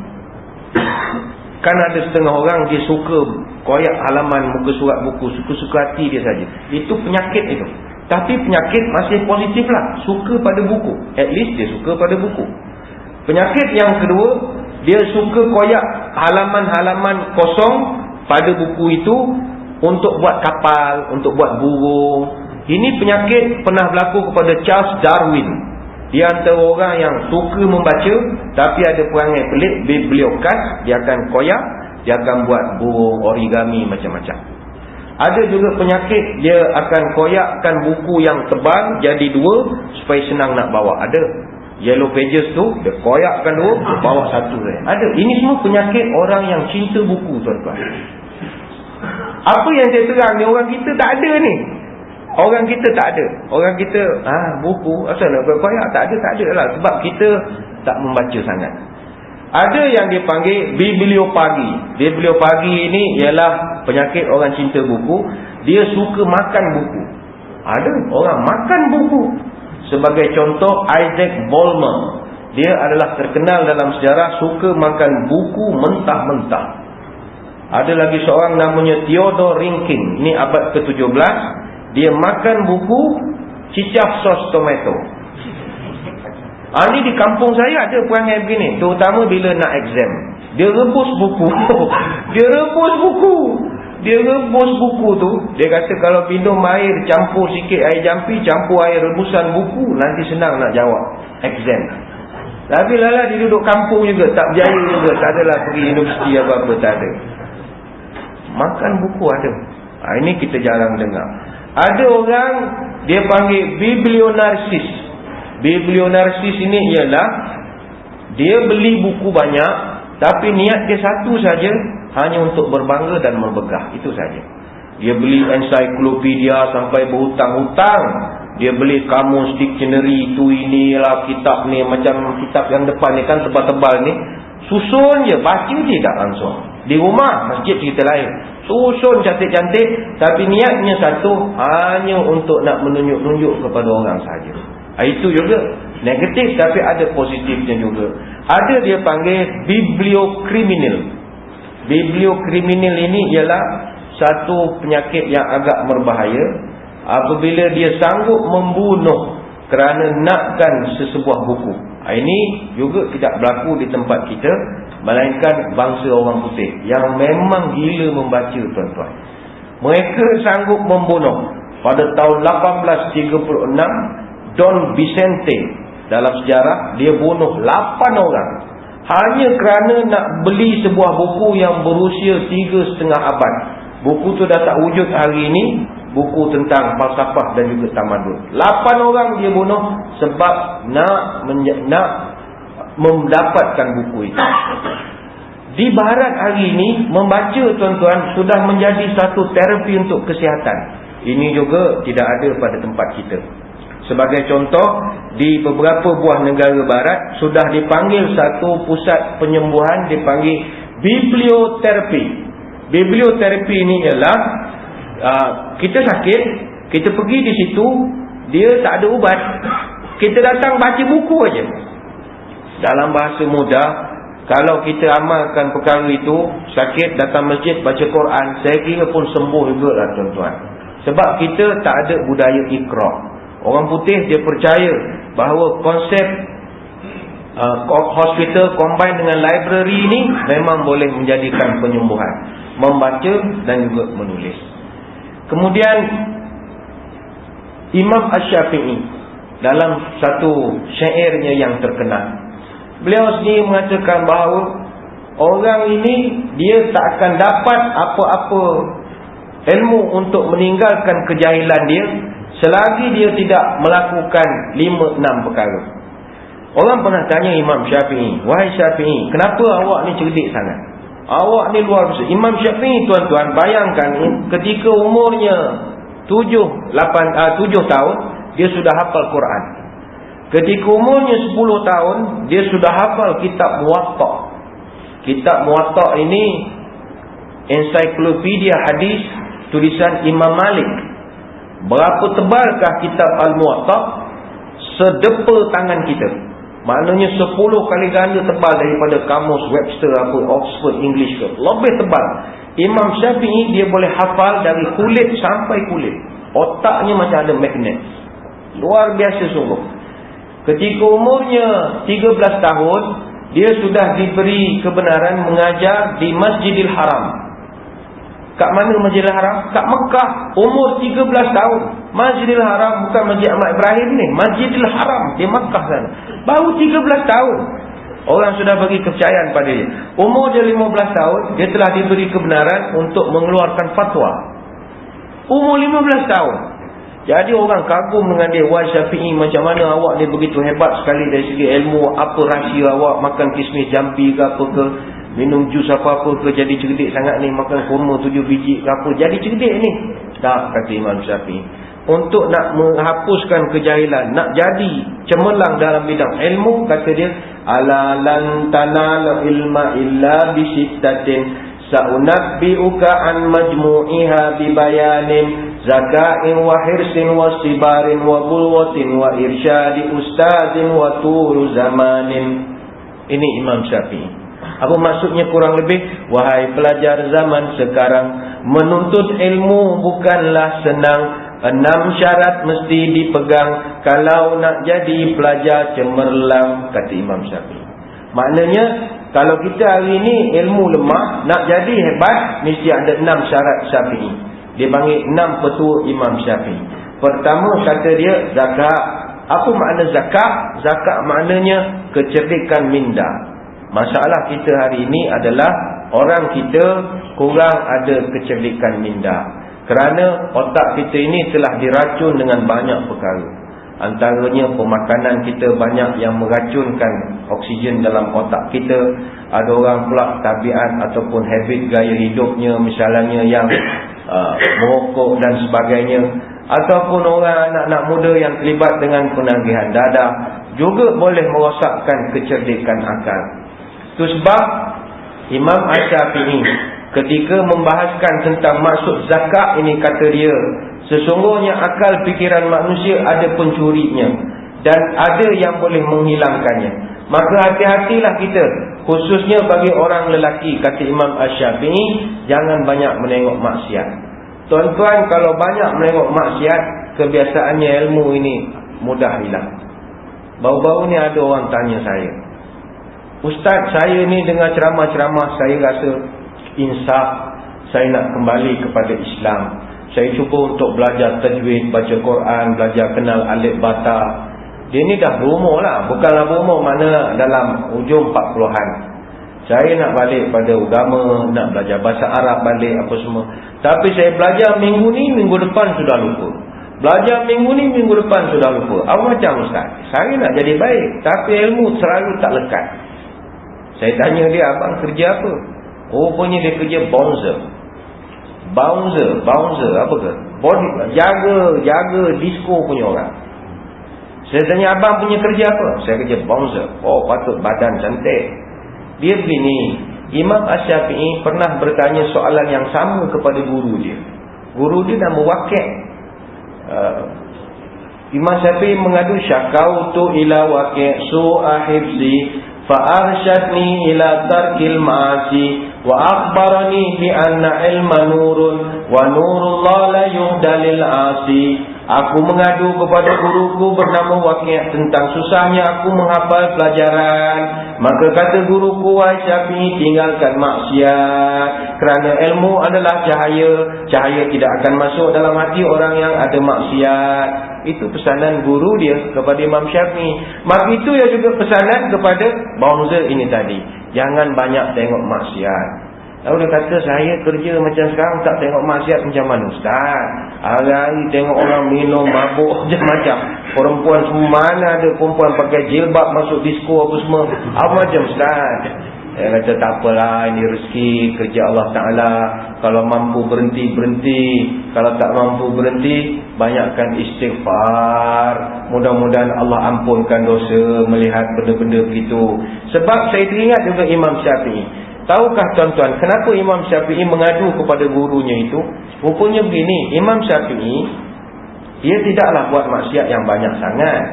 kan ada setengah orang dia suka koyak halaman muka surat buku, suka-suka hati dia saja. Itu penyakit itu. Tapi penyakit masih positif lah, suka pada buku. At least dia suka pada buku. Penyakit yang kedua, dia suka koyak halaman-halaman kosong pada buku itu untuk buat kapal, untuk buat burung. Ini penyakit pernah berlaku kepada Charles Darwin. Dia antara orang yang suka membaca, tapi ada perangai pelik, bibliokas. Dia akan koyak, dia akan buat burung, origami, macam-macam. Ada juga penyakit, dia akan koyakkan buku yang tebal jadi dua supaya senang nak bawa. Ada Yellow Pages tu, dia koyakkan dua, dia bawa satu saja. Ada. Ini semua penyakit orang yang cinta buku, tuan-tuan. Apa yang saya terang ni, orang kita tak ada ni. Orang kita tak ada. Orang kita, buku, asal nak koyak? Tak ada lah. Sebab kita tak membaca sangat. Ada yang dipanggil bibliopagi. Bibliopagi ini ialah penyakit orang cinta buku. Dia suka makan buku. Ada orang makan buku. Sebagai contoh, Isaac Bolmer. Dia adalah terkenal dalam sejarah suka makan buku mentah-mentah. Ada lagi seorang namanya Theodore Rinkin. Ini abad ke-17. Dia makan buku, cicah sos tomato. Ini di kampung saya ada perangai begini. Terutama bila nak exam. Dia rebus buku. Dia rebus buku tu. Dia kata kalau minum air, campur sikit air jampi, campur air rebusan buku, nanti senang nak jawab exam. Tapi lala dia duduk kampung juga, tak berjaya juga. Tak adalah pergi universiti apa-apa, tak ada. Makan buku ada. Ini kita jarang dengar. Ada orang dia panggil biblionarsis. Biblionarsis ini ialah dia beli buku banyak, tapi niat dia satu saja, hanya untuk berbangga dan berbegah. Itu saja. Dia beli ensiklopedia sampai berhutang-hutang. Dia beli kamus, dictionary, itu inilah kitab ni, macam kitab yang depan ni kan tebal-tebal ni. Susun je, baca je tak langsung. Di rumah, masjid cerita lain. Susun cantik-cantik, tapi niatnya satu, hanya untuk nak menunjuk-nunjuk kepada orang sahaja. Itu juga negatif, tapi ada positifnya juga. Ada dia panggil bibliokriminal. Bibliokriminal ini ialah satu penyakit yang agak berbahaya. Apabila dia sanggup membunuh kerana nakkan sesebuah buku. Ini juga tidak berlaku di tempat kita, melainkan bangsa orang putih yang memang gila membaca, tuan-tuan. Mereka sanggup membunuh. Pada tahun 1836, Don Vicente dalam sejarah, dia bunuh 8 orang hanya kerana nak beli sebuah buku yang berusia 3,5 abad. Buku tu dah tak wujud hari ini. Buku tentang falsafah dan juga tamadun. 8 orang dia bunuh sebab nak mendapatkan buku itu. Di barat hari ini, membaca, tuan-tuan, sudah menjadi satu terapi untuk kesihatan. Ini juga tidak ada pada tempat kita. Sebagai contoh, di beberapa buah negara barat sudah dipanggil satu pusat penyembuhan, dipanggil biblioterapi. Biblioterapi ini ialah kita sakit, kita pergi di situ, dia tak ada ubat, kita datang baca buku aja. Dalam bahasa mudah, kalau kita amalkan perkara itu, sakit datang masjid baca Quran, saya kira pun sembuh juga lah tuan-tuan. Sebab kita tak ada budaya iqra'. Orang putih dia percaya bahawa konsep hospital combine dengan library ini memang boleh menjadikan penyembuhan, membaca dan juga menulis. Kemudian Imam Asy-Syafi'i dalam satu syairnya yang terkenal, beliau sendiri mengatakan bahawa orang ini dia tak akan dapat apa-apa ilmu untuk meninggalkan kejahilan dia selagi dia tidak melakukan 5-6 perkara. Orang pernah tanya Imam Syafi'i, wahai Syafi'i, kenapa awak ni cerdik sangat? Awak ni luar biasa. Imam Syafi'i tuan-tuan, bayangkan ketika umurnya 7 tahun dia sudah hafal Quran. Ketika umurnya 10 tahun dia sudah hafal kitab Muwatta'. Kitab Muwatta' ini ensiklopedia hadis tulisan Imam Malik. Berapa tebalkah kitab Al-Muwatta'? Sedepa tangan kita. Maknanya 10 kali ganda tebal daripada kamus Webster apa Oxford English ke. Lebih tebal. Imam Syafi'i dia boleh hafal dari kulit sampai kulit. Otaknya macam ada magnet. Luar biasa sungguh. Ketika umurnya 13 tahun, dia sudah diberi kebenaran mengajar di Masjidil Haram. Kat mana Masjidil Haram? Kat Mekah. Umur 13 tahun. Masjidil Haram bukan Masjid Ahmad Ibrahim ni. Masjidil Haram di Mekah sana. Baru 13 tahun. Orang sudah bagi kepercayaan pada dia. Umur dia 15 tahun, dia telah diberi kebenaran untuk mengeluarkan fatwa. Umur 15 tahun. Jadi orang kagum dengan dia. Wahai Syafi'i, macam mana awak ni begitu hebat sekali dari segi ilmu. Apa rahsia awak makan kismis jampi ke apa ke, minum jus apa-apa ke, jadi cerdik sangat ni, makan kurma 7 biji ke apa, jadi cerdik ni. Tak, kata Imam Syafi'i. Untuk nak menghapuskan kejahilan, nak jadi cemerlang dalam bidang ilmu, kata dia, ala lan tanal ilma illa bisittatin sa'unabbi'uka an majmu'iha bibayanin zaka'in wa hirsin wa sibarin wa bulwatin wa irsyadi ustazin wa turu zamanin. Ini Imam Syafi'i. Apa maksudnya kurang lebih? Wahai pelajar zaman sekarang, menuntut ilmu bukanlah senang. 6 syarat mesti dipegang kalau nak jadi pelajar cemerlang, kata Imam Syafi'i. Maknanya kalau kita hari ini ilmu lemah, nak jadi hebat mesti ada 6 syarat Syafi'i. Dia panggil 6 petua Imam Syafi'i. Pertama kata dia zakat. Apa makna zakat? Zakat maknanya kecerdikan minda. Masalah kita hari ini adalah orang kita kurang ada kecerdikan minda. Kerana otak kita ini telah diracun dengan banyak perkara. Antaranya pemakanan kita banyak yang meracunkan oksigen dalam otak kita. Ada orang pula tabiat ataupun habit gaya hidupnya misalnya yang merokok dan sebagainya. Ataupun orang anak-anak muda yang terlibat dengan penagihan dadah juga boleh merosakkan kecerdikan akal. Itu sebab Imam Asy-Syafi'i ketika membahaskan tentang maksud zakat ini, kata dia, sesungguhnya akal fikiran manusia ada pencurinya dan ada yang boleh menghilangkannya. Maka hati-hatilah kita, khususnya bagi orang lelaki, kata Imam Asy-Syafi'i, jangan banyak menengok maksiat. Tuan-tuan, kalau banyak menengok maksiat, kebiasaannya ilmu ini mudah hilang. Baru-baru ni ada orang tanya saya, Ustaz, saya ni dengar ceramah-ceramah, saya rasa insaf, saya nak kembali kepada Islam. Saya cuba untuk belajar tajwid, baca Quran, belajar kenal alif bata. Dia ni dah berumur lah, bukanlah berumur mana dalam hujung 40-an. Saya nak balik pada agama, nak belajar bahasa Arab balik apa semua. Tapi saya belajar minggu ni, minggu depan sudah lupa. Belajar minggu ni, minggu depan sudah lupa. Apa macam Ustaz? Saya nak jadi baik, tapi ilmu selalu tak lekat. Saya tanya dia, abang kerja apa? Rupanya dia kerja bouncer, apa ke? Body, jaga disco punya orang. Saya tanya, abang punya kerja apa? Saya kerja bouncer. Oh, patut badan cantik. Dia begini, Imam Asy-Syafi'i pernah bertanya soalan yang sama kepada guru dia. Guru dia nama Waqi'. Imam Syafi'i mengadu, syakautu ila Waqi' su'a hifzi fa'arsyadni ila tarkil ma'asi wa akhbarani bi anna ilma nurun wa nurullah la yuhdalil asi. Aku mengadu kepada guruku bernama Waqi' tentang susahnya aku menghafal pelajaran. Maka kata guruku, wahai Syafi'i, tinggalkan maksiat, kerana ilmu adalah cahaya. Cahaya tidak akan masuk dalam hati orang yang ada maksiat. Itu pesanan guru dia kepada Imam Syafi'i. Maka itu yang juga pesanan kepada bouncer ini tadi. Jangan banyak tengok maksiat. Lalu dia kata, saya kerja macam sekarang tak tengok maksiat macam mana Ustaz? Hari-hari tengok orang minum, mabuk macam-macam. Perempuan semua, mana ada perempuan pakai jilbab masuk disko apa semua. Apa macam Ustaz? Dia kata, tak apalah, ini rezeki kerja Allah Ta'ala. Kalau mampu berhenti, berhenti. Kalau tak mampu berhenti, banyakkan istighfar. Mudah-mudahan Allah ampunkan dosa melihat benda-benda begitu. Sebab saya teringat juga Imam Syafi'i. Tahukah tuan-tuan, kenapa Imam Syafi'i mengadu kepada gurunya itu? Rupanya begini, Imam Syafi'i, dia tidaklah buat maksiat yang banyak sangat.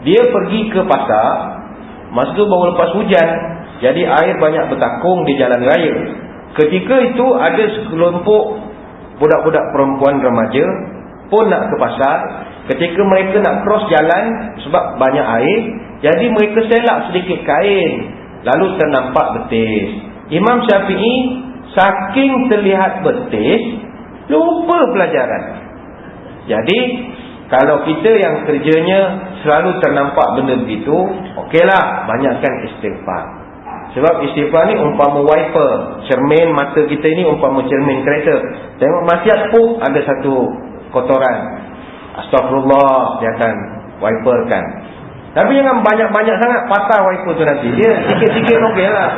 Dia pergi ke pasar, masa itu baru lepas hujan, jadi air banyak bertakung di jalan raya. Ketika itu ada sekelompok budak-budak perempuan remaja pun nak ke pasar. Ketika mereka nak cross jalan, sebab banyak air, jadi mereka selak sedikit kain, lalu ternampak betis. Imam Syafi'i saking terlihat betis, lupa pelajaran. Jadi kalau kita yang kerjanya selalu ternampak benda begitu, okeylah, banyakkan istighfar. Sebab istighfar ni umpama wiper. Cermin mata kita ni umpama cermin kereta. Tengok maksiat pun ada satu kotoran, astagfirullah, dia akan wiperkan. Tapi jangan banyak-banyak sangat, patah wiper tu nanti. Dia sikit-sikit okeylah.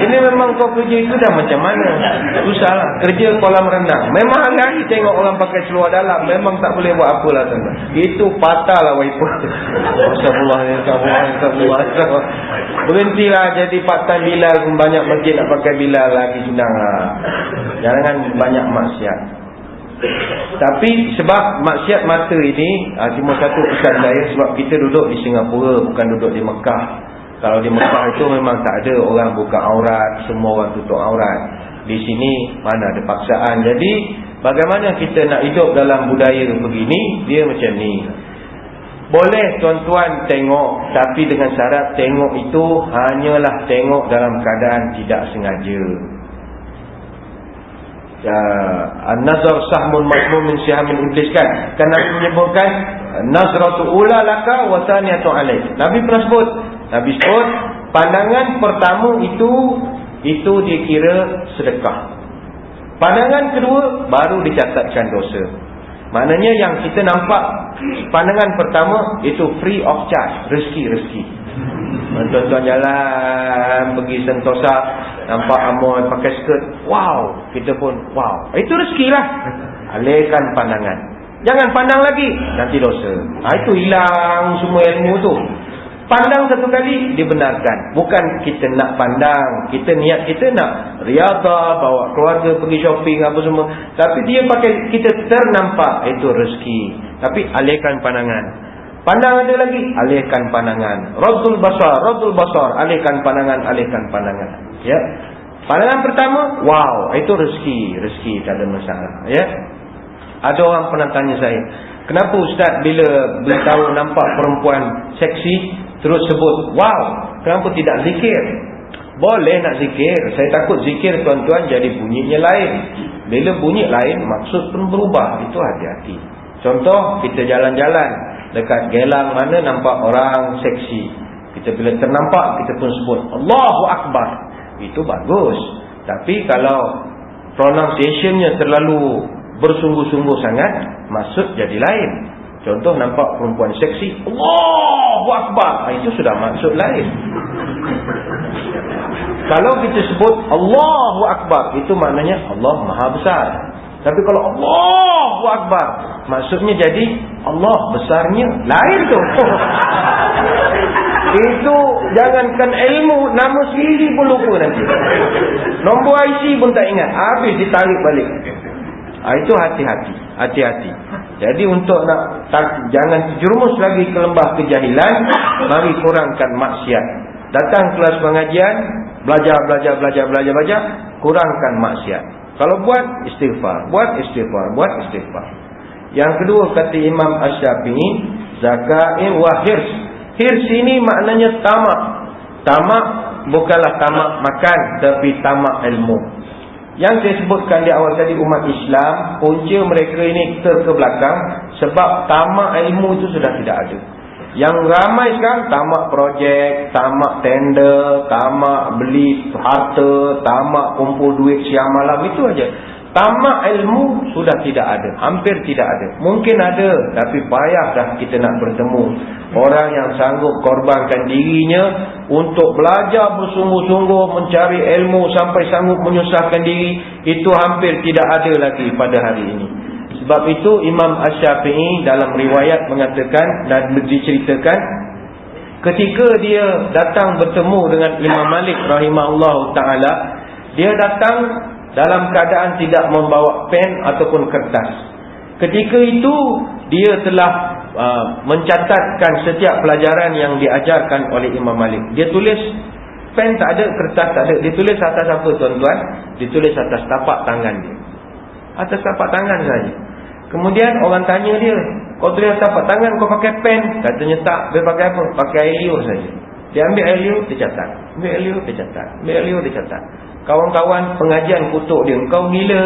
Ini memang kau kerja itu dah macam mana, susah lah. Kerja kolam renang, memang hari-hari tengok orang pakai seluar dalam, memang tak boleh buat apalah tuan. Itu patah lah wiper. Astagfirullah. Berhentilah jadi part-time Bilal pun, banyak masjid nak pakai Bilal lagi, senang lah. Jangan banyak maksiat. Tapi sebab maksiat mata ini, cuma satu pesan saya, sebab kita duduk di Singapura, bukan duduk di Mekah. Kalau di Mekah itu memang tak ada orang buka aurat, semua orang tutup aurat. Di sini mana ada paksaan. Jadi bagaimana kita nak hidup dalam budaya begini? Dia macam ni. Boleh tuan-tuan tengok, tapi dengan syarat tengok itu hanyalah tengok dalam keadaan tidak sengaja. An-nazar sahmun masmum min sihamin iblis, kan Nabi menyebutkan nazratu ula laka wa thaniyatu alaik. Nabi pernah sebut, pandangan pertama itu dikira sedekah. Pandangan kedua baru dicatatkan dosa. Maknanya yang kita nampak pandangan pertama itu free of charge, rezeki. Tuan-tuan jalan pergi Sentosa, nampak Amoy pakai skirt, wow, kita pun wow, itu rezeki lah. Alihkan pandangan, jangan pandang lagi, nanti dosa. Itu hilang semua ilmu tu. Pandang satu kali, dibenarkan. Bukan kita nak pandang, kita niat kita nak riadah, bawa keluarga pergi shopping apa semua, tapi dia pakai kita ternampak, itu rezeki. Tapi alihkan pandangan. Pandang ada lagi, alihkan pandangan. Raddul basar, alihkan pandangan. Ya. Pandangan pertama, wow, itu rezeki, tak ada masalah. Ya. Ada orang pernah tanya saya, kenapa Ustaz bila beritahu nampak perempuan seksi terus sebut wow, kenapa tidak zikir? Boleh nak zikir, saya takut zikir tuan-tuan jadi bunyinya lain. Bila bunyi lain, maksud pun berubah. Itu hati-hati. Contoh, kita jalan-jalan dekat Gelang mana nampak orang seksi, kita bila ternampak kita pun sebut Allahu Akbar, itu bagus. Tapi kalau pronunciationnya terlalu bersungguh-sungguh sangat, maksud jadi lain. Contoh, nampak perempuan seksi, Allahu Akbar, itu sudah maksud lain. Kalau kita sebut Allahu Akbar, itu maknanya Allah Maha Besar. Tapi kalau Allahu Akbar, maksudnya jadi Allah besarnya lain tu. Itu jangankan ilmu, nama sendiri pun lupa nanti. Nombor IC pun tak ingat, habis ditarik balik. Itu hati-hati. Jadi untuk nak jangan terjerumus lagi ke lembah kejahilan, mari kurangkan maksiat. Datang kelas pengajian, belajar, kurangkan maksiat. Kalau buat istighfar. Yang kedua kata Imam Asy-Syafi'i, zaka'in wa hirs. Hirs ini maknanya tamak. Tamak bukanlah tamak makan, tapi tamak ilmu. Yang saya sebutkan di awal tadi, umat Islam, punca mereka ini terbelakang sebab tamak ilmu itu sudah tidak ada. Yang ramai sekarang tamak projek, tamak tender, tamak beli harta, tamak kumpul duit siang malam, itu aja. Tamak ilmu sudah tidak ada, hampir tidak ada. Mungkin ada, tapi payah dah kita nak bertemu orang yang sanggup korbankan dirinya untuk belajar bersungguh-sungguh mencari ilmu sampai sanggup menyusahkan diri. Itu hampir tidak ada lagi pada hari ini. Sebab itu Imam Asy-Syafi'i dalam riwayat mengatakan dan diceritakan, ketika dia datang bertemu dengan Imam Malik rahimahullahu ta'ala, dia datang dalam keadaan tidak membawa pen ataupun kertas. Ketika itu dia telah mencatatkan setiap pelajaran yang diajarkan oleh Imam Malik. Dia tulis, pen tak ada, kertas tak ada. Dia tulis atas apa tuan-tuan? Dia tulis atas tapak tangan dia. Atas tapak tangan saja. Kemudian orang tanya dia, kau tulis tapak tangan, kau pakai pen? Katanya tak. Dia pakai apa? Pakai air liur saja. Dia ambil air liur, dia catat. Ambil air liur, dia catat. Ambil air liur, dia catat. Kawan-kawan pengajian kutuk dia, kau gila,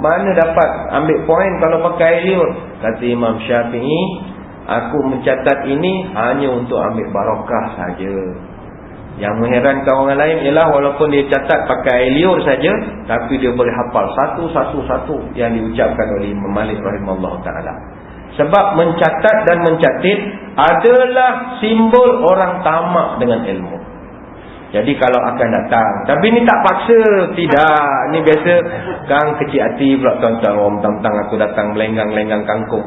mana dapat ambil poin kalau pakai air liur? Kata Imam Syafi'i, aku mencatat ini hanya untuk ambil barakah saja. Yang mengherankan orang lain ialah walaupun dia catat pakai air liur saja, tapi dia boleh hafal satu yang diucapkan oleh Imam Malik rahimahullah ta'ala. Sebab mencatat dan mencatat adalah simbol orang tamak dengan ilmu. Jadi kalau akan datang, tapi ni tak paksa, tidak. Ni biasa kang kecil hati pula tuan-tuan, orang tentang aku datang melenggang-lenggang kangkung.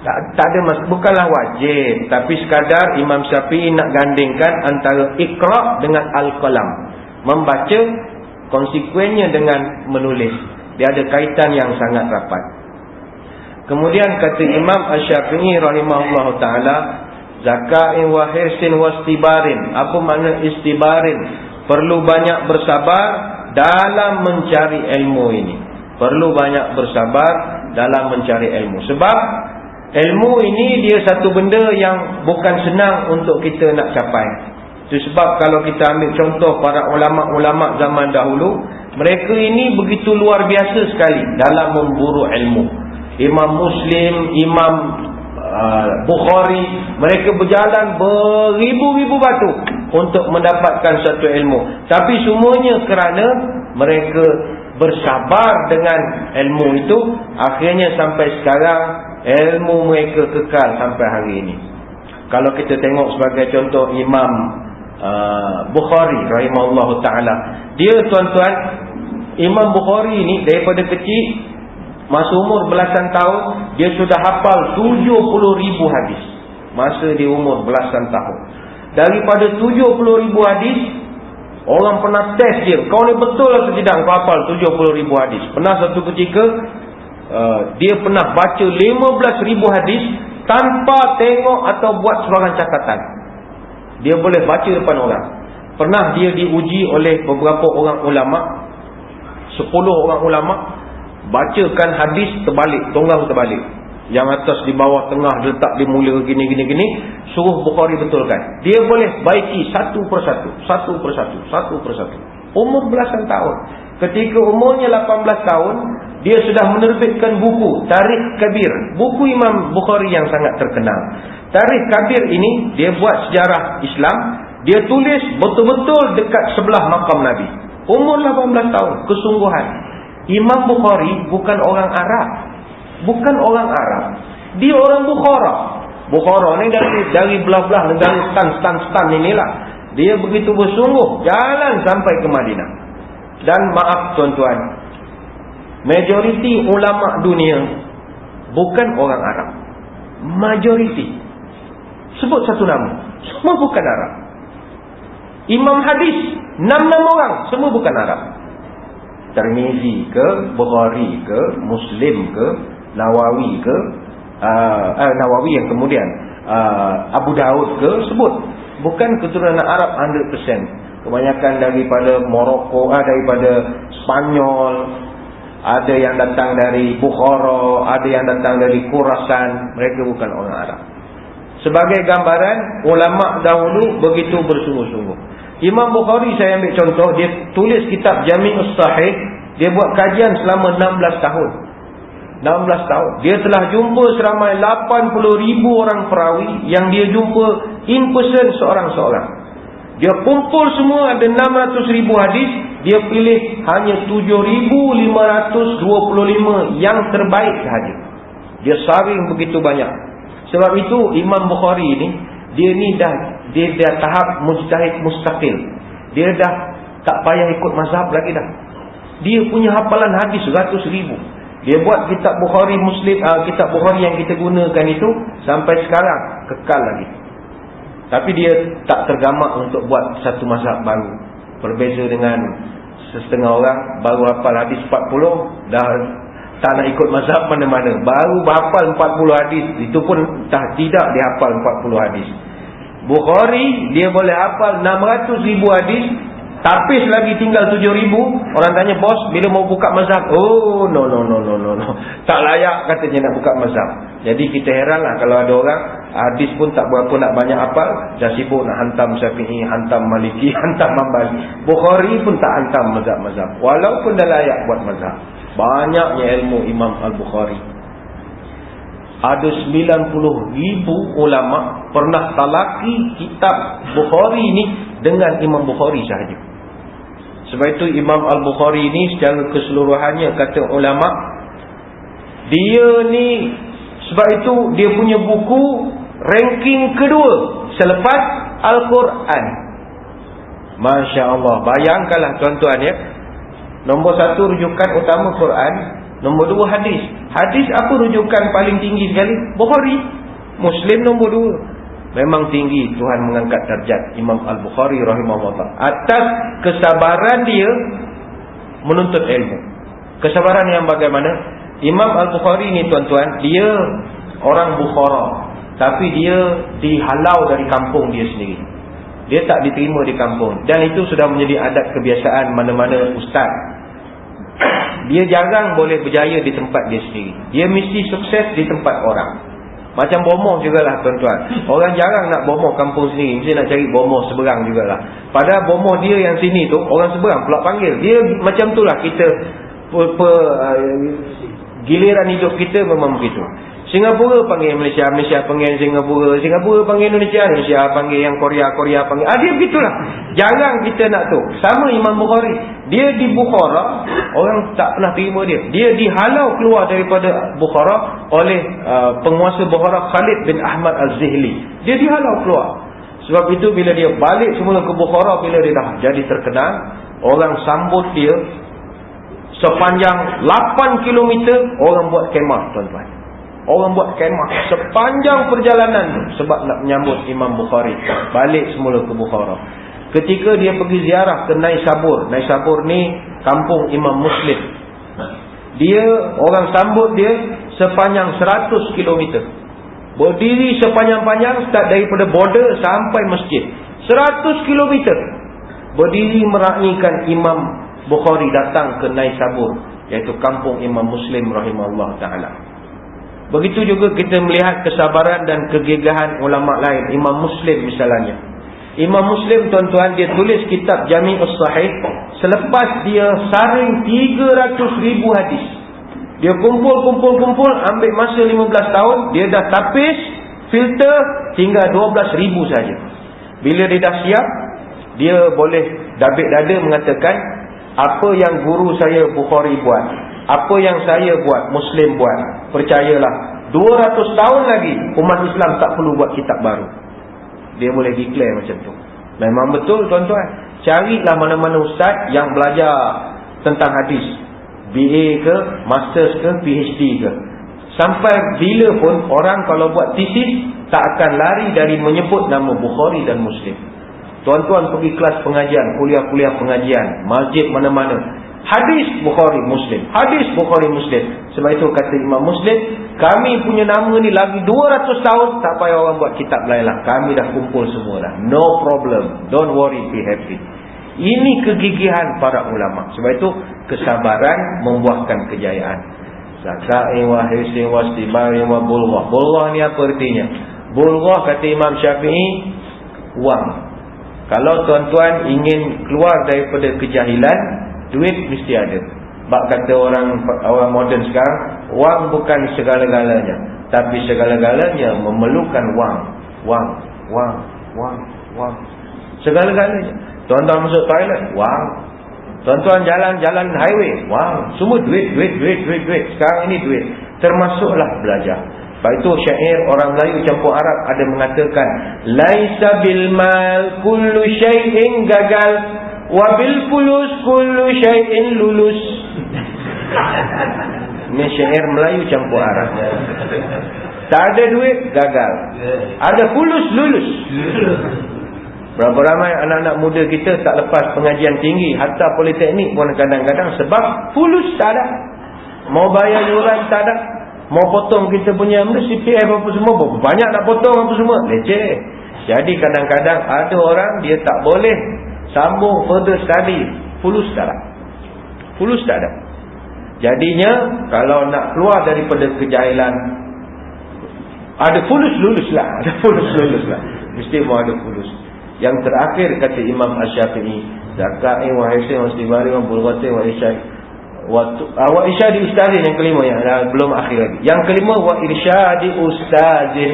Tak ada bukanlah wajib, tapi sekadar Imam Syafi'i nak gandingkan antara iqra' dengan al-qalam. Membaca konsekuennya dengan menulis. Dia ada kaitan yang sangat rapat. Kemudian kata Imam Asy-Syafi'i rahimahullah ta'ala, zaka'in wa hirsin wa istibarin. Apa makna istibarin? Perlu banyak bersabar dalam mencari ilmu ini. Perlu banyak bersabar dalam mencari ilmu. Sebab ilmu ini dia satu benda yang bukan senang untuk kita nak capai. Itu sebab kalau kita ambil contoh para ulama-ulama zaman dahulu, mereka ini begitu luar biasa sekali dalam memburu ilmu. Imam Muslim, Imam Bukhari, mereka berjalan beribu-ribu batu untuk mendapatkan satu ilmu. Tapi semuanya kerana mereka bersabar dengan ilmu itu, akhirnya sampai sekarang ilmu mereka kekal sampai hari ini. Kalau kita tengok sebagai contoh Imam Bukhari rahimahullahu ta'ala, dia tuan-tuan, Imam Bukhari ini daripada kecil, masa umur belasan tahun, dia sudah hafal 70,000 hadis. Masa dia umur belasan tahun. Daripada 70,000 hadis, orang pernah test dia, kau ni betul atau tidak kau hafal 70,000 hadis. Pernah satu ketika dia pernah baca 15,000 hadis tanpa tengok atau buat sebarang catatan. Dia boleh baca depan orang. Pernah dia diuji oleh beberapa orang ulama, 10 orang ulama, bacakan hadis terbalik, tonggang terbalik. Yang atas di bawah, tengah, letak di mula, gini. Suruh Bukhari betulkan. Dia boleh baiki satu persatu. Umur belasan tahun. Ketika umurnya 18 tahun, dia sudah menerbitkan buku Tarikh Kabir. Buku Imam Bukhari yang sangat terkenal. Tarikh Kabir ini, dia buat sejarah Islam. Dia tulis betul-betul dekat sebelah makam Nabi. Umur 18 tahun, kesungguhan. Imam Bukhari bukan orang Arab. Bukan orang Arab. Dia orang Bukhara. Bukhara ni dari belah-belah negara stan inilah. Dia begitu bersungguh jalan sampai ke Madinah. Dan maaf tuan-tuan, Majoriti ulama dunia bukan orang Arab. Majoriti. Sebut satu nama, semua bukan Arab. Imam hadis 6 orang, semua bukan Arab. Tirmizi ke, Bukhari ke, Muslim ke, Nawawi ke, Nawawi yang kemudian Abu Daud ke, sebut bukan keturunan Arab 100%. Kebanyakan daripada Morocco, daripada Spanyol, ada yang datang dari Bukhara, ada yang datang dari Khurasan. Mereka bukan orang Arab. Sebagai gambaran, ulama dahulu begitu bersungguh-sungguh. Imam Bukhari, saya ambil contoh, dia tulis kitab Jami'us Sahih. Dia buat kajian selama 16 tahun. 16 tahun. Dia telah jumpa seramai 80,000 orang perawi yang dia jumpa in person seorang-seorang. Dia kumpul semua, ada 600,000 hadis. Dia pilih hanya 7,525 yang terbaik sahaja. Dia saring begitu banyak. Sebab itu Imam Bukhari ni, dia dah tahap mujtahid mustaqil. Dia dah tak payah ikut mazhab lagi dah. Dia punya hafalan hadis 100,000. Dia buat kitab Bukhari Muslim, kitab Bukhari yang kita gunakan itu sampai sekarang kekal lagi. Tapi dia tak tergamak untuk buat satu mazhab baru. Berbeza dengan setengah orang baru hafal hadis 40, dah tak nak ikut mazhab mana-mana. Baru hafal 40 hadis, itu pun tidak dia hafal 40 hadis. Bukhari dia boleh hafal 600,000 hadis, tapis lagi tinggal 7,000. Orang tanya, bos, bila mau buka mazhab? Oh, no. Tak layak katanya nak buka mazhab. Jadi kita heranlah kalau ada orang hadis pun tak berapa nak banyak hafal, dah sibuk nak hantam Syafi'i, hantam Maliki, hantam Hanbali. Bukhari pun tak hantam mazhab-mazhab, walaupun dah layak buat mazhab. Banyaknya ilmu Imam Al-Bukhari. Ada 90,000 ulama pernah talaki kitab Bukhari ni dengan Imam Bukhari sahaja. Sebab itu Imam Al-Bukhari ni secara keseluruhannya, kata ulama, dia ni, sebab itu dia punya buku ranking kedua selepas Al-Quran. Masya Allah. Bayangkanlah tuan-tuan ya. Nombor 1 rujukan utama Quran, nombor 2 hadis. Hadis apa rujukan paling tinggi sekali? Bukhari. Muslim nombor 2. Memang tinggi Tuhan mengangkat darjat Imam Al-Bukhari rahimahullah atas kesabaran dia menuntut ilmu. Kesabaran yang bagaimana? Imam Al-Bukhari ni tuan-tuan, dia orang Bukhara, tapi dia dihalau dari kampung dia sendiri. Dia tak diterima di kampung, dan itu sudah menjadi adat kebiasaan mana-mana ustaz. Dia jarang boleh berjaya di tempat dia sendiri. Dia mesti sukses di tempat orang. Macam bomoh jugalah tuan-tuan. Orang jarang nak bomoh kampung sendiri, mesti nak cari bomoh seberang jugalah. Padahal bomoh dia yang sini tu, orang seberang pula panggil. Dia macam itulah kita, giliran hidup kita memang begitu. Singapura panggil Malaysia, Malaysia panggil Singapura, Singapura panggil Indonesia, Indonesia panggil yang Korea, Korea panggil. Dia begitulah. Jarang kita nak tu. Sama Imam Bukhari. Dia di Bukhara, orang tak pernah terima dia. Dia dihalau keluar daripada Bukhara oleh penguasa Bukhara Khalid bin Ahmad Al-Zihli. Dia dihalau keluar. Sebab itu bila dia balik semula ke Bukhara, bila dia dah jadi terkenal, orang sambut dia sepanjang 8 km. Orang buat kemah tuan-tuan. Orang buat kemah sepanjang perjalanan tu sebab nak menyambut Imam Bukhari balik semula ke Bukhara. Ketika dia pergi ziarah ke Naisabur. Naisabur ni kampung Imam Muslim. Dia, orang sambut dia sepanjang 100 km. Berdiri sepanjang-panjang, start daripada border sampai masjid. 100 km. Berdiri meraihkan Imam Bukhari datang ke Naisabur, iaitu kampung Imam Muslim rahimahullah ta'ala. Begitu juga kita melihat kesabaran dan kegigahan ulama lain. Imam Muslim misalnya. Imam Muslim tuan-tuan, dia tulis kitab Jami'us Sahih selepas dia saring 300,000 hadis. Dia kumpul, ambil masa 15 tahun, dia dah tapis, filter, tinggal 12,000 saja. Bila dia dah siap, dia boleh dabik dada mengatakan, apa yang guru saya Bukhari buat, apa yang saya buat, Muslim buat, percayalah 200 tahun lagi umat Islam tak perlu buat kitab baru. Dia boleh declare macam tu. Memang betul tuan-tuan. Carilah mana-mana ustaz yang belajar tentang hadis, BA ke, Masters ke, PhD ke. Sampai bila pun orang kalau buat tesis tak akan lari dari menyebut nama Bukhari dan Muslim. Tuan-tuan pergi kelas pengajian, kuliah-kuliah pengajian, masjid mana-mana, hadis Bukhari Muslim, hadis Bukhari Muslim. Sebab itu kata Imam Muslim, kami punya nama ni lagi 200 tahun tak payah orang buat kitab lain lah. Kami dah kumpul semua dah. No problem, don't worry, be happy. Ini kegigihan para ulama. Sebab itu kesabaran membuahkan kejayaan. Zakain wa hisin wa istibarin wa bulghah. Bulghah ni apa artinya? Bulghah kata Imam Syafi'i, wang. Kalau tuan-tuan ingin keluar daripada kejahilan, duit mesti ada. Bak kata orang moden sekarang, wang bukan segala-galanya, tapi segala-galanya memerlukan wang. Wang. Segala-galanya. Tuan-tuan masuk toilet, wang. Tuan-tuan jalan-jalan highway, wang. Semua duit. Sekarang ini duit. Termasuklah belajar. Sebab itu syair orang Melayu campur Arab ada mengatakan, laisa bil mal kullu syai'in gagal, wa bil fulus kullu syai'in lulus. Ini syair Melayu campur Arab. Tak ada duit, gagal. Ada fulus, lulus. Berapa ramai anak-anak muda kita tak lepas pengajian tinggi, hatta politeknik pun kadang-kadang sebab fulus tak ada. Mau bayar yuran tak ada. Mau potong kita punya CPF apa semua, banyak nak potong apa semua, leceh. Jadi kadang-kadang ada orang dia tak boleh sambung further study, fulus tak ada. Jadinya kalau nak keluar daripada kejahilan, ada fulus lulus lah. Mesti mau ada fulus. Yang terakhir kata Imam Asy-Syafi'i, zakain wa hisin wa istibari wa bulghatin wa isyai wa irsyadi ustazin. Yang kelima, yang belum akhir lagi. Yang kelima, wa irsyadi ustazin.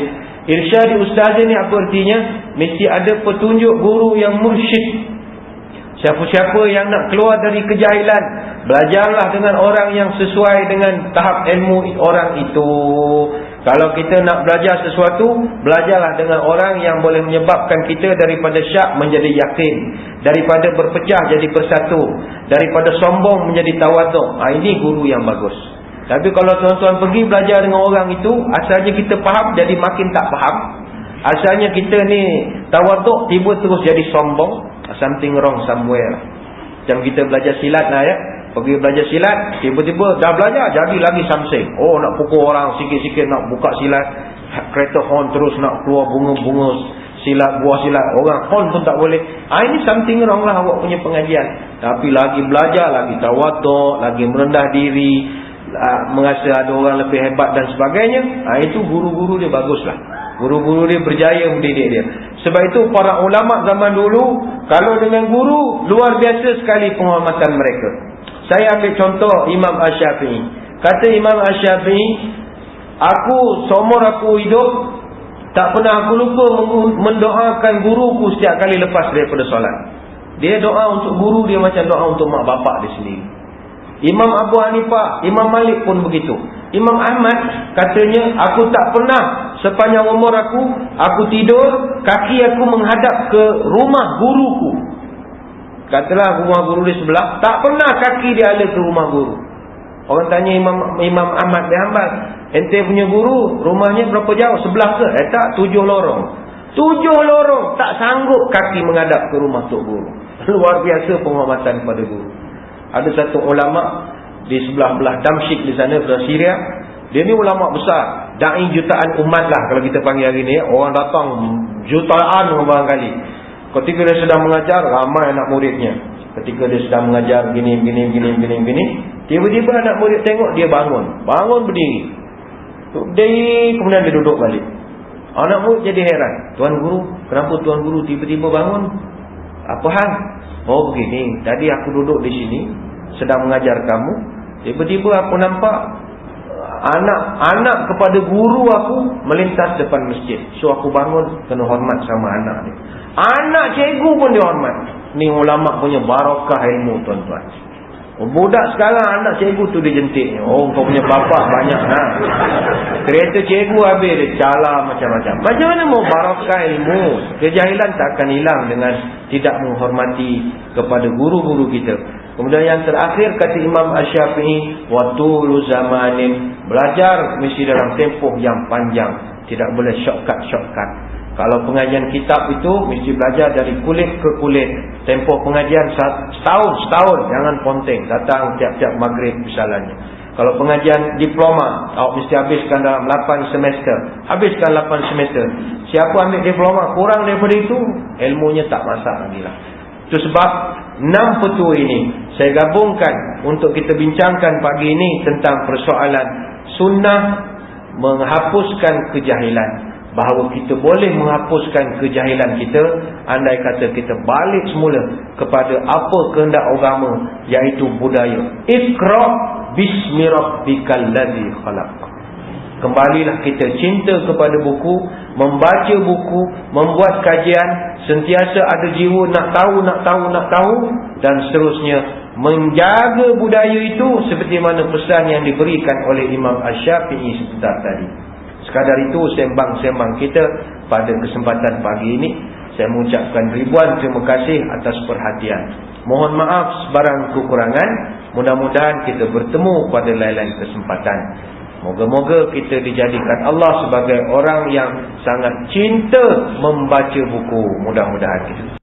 Irsyadi ustazin ni apa artinya? Mesti ada petunjuk guru yang mursyid. Siapa-siapa yang nak keluar dari kejahilan, belajarlah dengan orang yang sesuai dengan tahap ilmu orang itu. Kalau kita nak belajar sesuatu, belajarlah dengan orang yang boleh menyebabkan kita daripada syak menjadi yakin, daripada berpecah jadi bersatu, daripada sombong menjadi tawaduk. Ini guru yang bagus. Tapi kalau tuan-tuan pergi belajar dengan orang itu, asalnya kita faham jadi makin tak faham. Asalnya kita ni tawaduk, tiba terus jadi sombong. Something wrong somewhere. Macam kita belajar silat lah ya. Pergi belajar silat, tiba-tiba dah belajar jadi lagi something. Oh, nak pukul orang sikit-sikit, nak buka silat, kereta horn terus nak keluar bunga-bunga silat, buah silat. Orang horn pun tak boleh. Ini something wrong lah awak punya pengajian. Tapi lagi belajar, lagi tawaduk, lagi merendah diri, merasa ada orang lebih hebat dan sebagainya. Itu guru-guru dia baguslah. Guru-guru dia berjaya mendidik dia. Sebab itu para ulama zaman dulu, kalau dengan guru, luar biasa sekali penghormatan mereka. Saya ambil contoh Imam Asy-Syafi'i. Kata Imam Asy-Syafi'i, seumur aku hidup, tak pernah aku lupa mendoakan guruku setiap kali lepas daripada solat. Dia doa untuk guru dia macam doa untuk mak bapak dia sendiri. Imam Abu Hanifah, Imam Malik pun begitu. Imam Ahmad katanya, aku tak pernah sepanjang umur aku tidur, kaki aku menghadap ke rumah guruku. Katalah rumah guru di sebelah, tak pernah kaki dia ada ke rumah guru. Orang tanya Imam Ahmad bin Hanbal, ente punya guru rumahnya berapa jauh? Sebelah ke? Tak, 7 lorong. 7 lorong tak sanggup kaki menghadap ke rumah tok guru. Luar biasa penghormatan kepada guru. Ada satu ulama di sebelah-belah Damsyik di sana, belah Syria. Dia ni ulama besar, dai jutaan umat lah kalau kita panggil hari ni. Orang datang jutaan barangkali. Ketika dia sedang mengajar, ramai anak muridnya. Ketika dia sedang mengajar gini, tiba-tiba anak murid tengok dia bangun berdiri. Kemudian dia duduk balik. Anak murid jadi heran. Tuan guru, kenapa tuan guru tiba-tiba bangun? Apa hal? Oh begini, tadi aku duduk di sini sedang mengajar kamu, tiba-tiba aku nampak anak kepada guru aku melintas depan masjid. So aku bangun, kena hormat sama anak ni. Anak cikgu pun dihormat. Ni ulama punya barakah ilmu, tuan-tuan. Budak sekarang anak cikgu tu dia jentiknya. Oh, kau punya bapak banyak kereta cikgu habis dia cala macam-macam. Macam mana mau barakah ilmu? Kejahilan tak akan hilang dengan tidak menghormati kepada guru-guru kita. Kemudian yang terakhir kata Imam Asy-Syafi'i, wa tulu zamanin, belajar mesti dalam tempoh yang panjang, tidak boleh shortcut. Kalau pengajian kitab itu mesti belajar dari kulit ke kulit. Tempoh pengajian setahun, jangan ponteng, datang tiap-tiap maghrib misalnya. Kalau pengajian diploma, mesti habiskan dalam 8 semester. Habiskan 8 semester. Siapa ambil diploma kurang daripada itu, ilmunya tak masak lagi lah. Itu sebab 6 petua ini saya gabungkan untuk kita bincangkan pagi ini tentang persoalan sunnah menghapuskan kejahilan. Bahawa kita boleh menghapuskan kejahilan kita andai kata kita balik semula kepada apa kehendak agama, iaitu budaya. Iqra bismi rabbikal ladzi khalaq. Kembalilah kita cinta kepada buku, membaca buku, membuat kajian, sentiasa ada jiwa nak tahu dan seterusnya, menjaga budaya itu seperti mana pesan yang diberikan oleh Imam Asy-Syafi'i sebentar tadi. Sekadar itu sembang-sembang kita pada kesempatan pagi ini. Saya mengucapkan ribuan terima kasih atas perhatian. Mohon maaf sebarang kekurangan. Mudah-mudahan kita bertemu pada lain-lain kesempatan. Moga-moga kita dijadikan Allah sebagai orang yang sangat cinta membaca buku. Mudah-mudahan kita.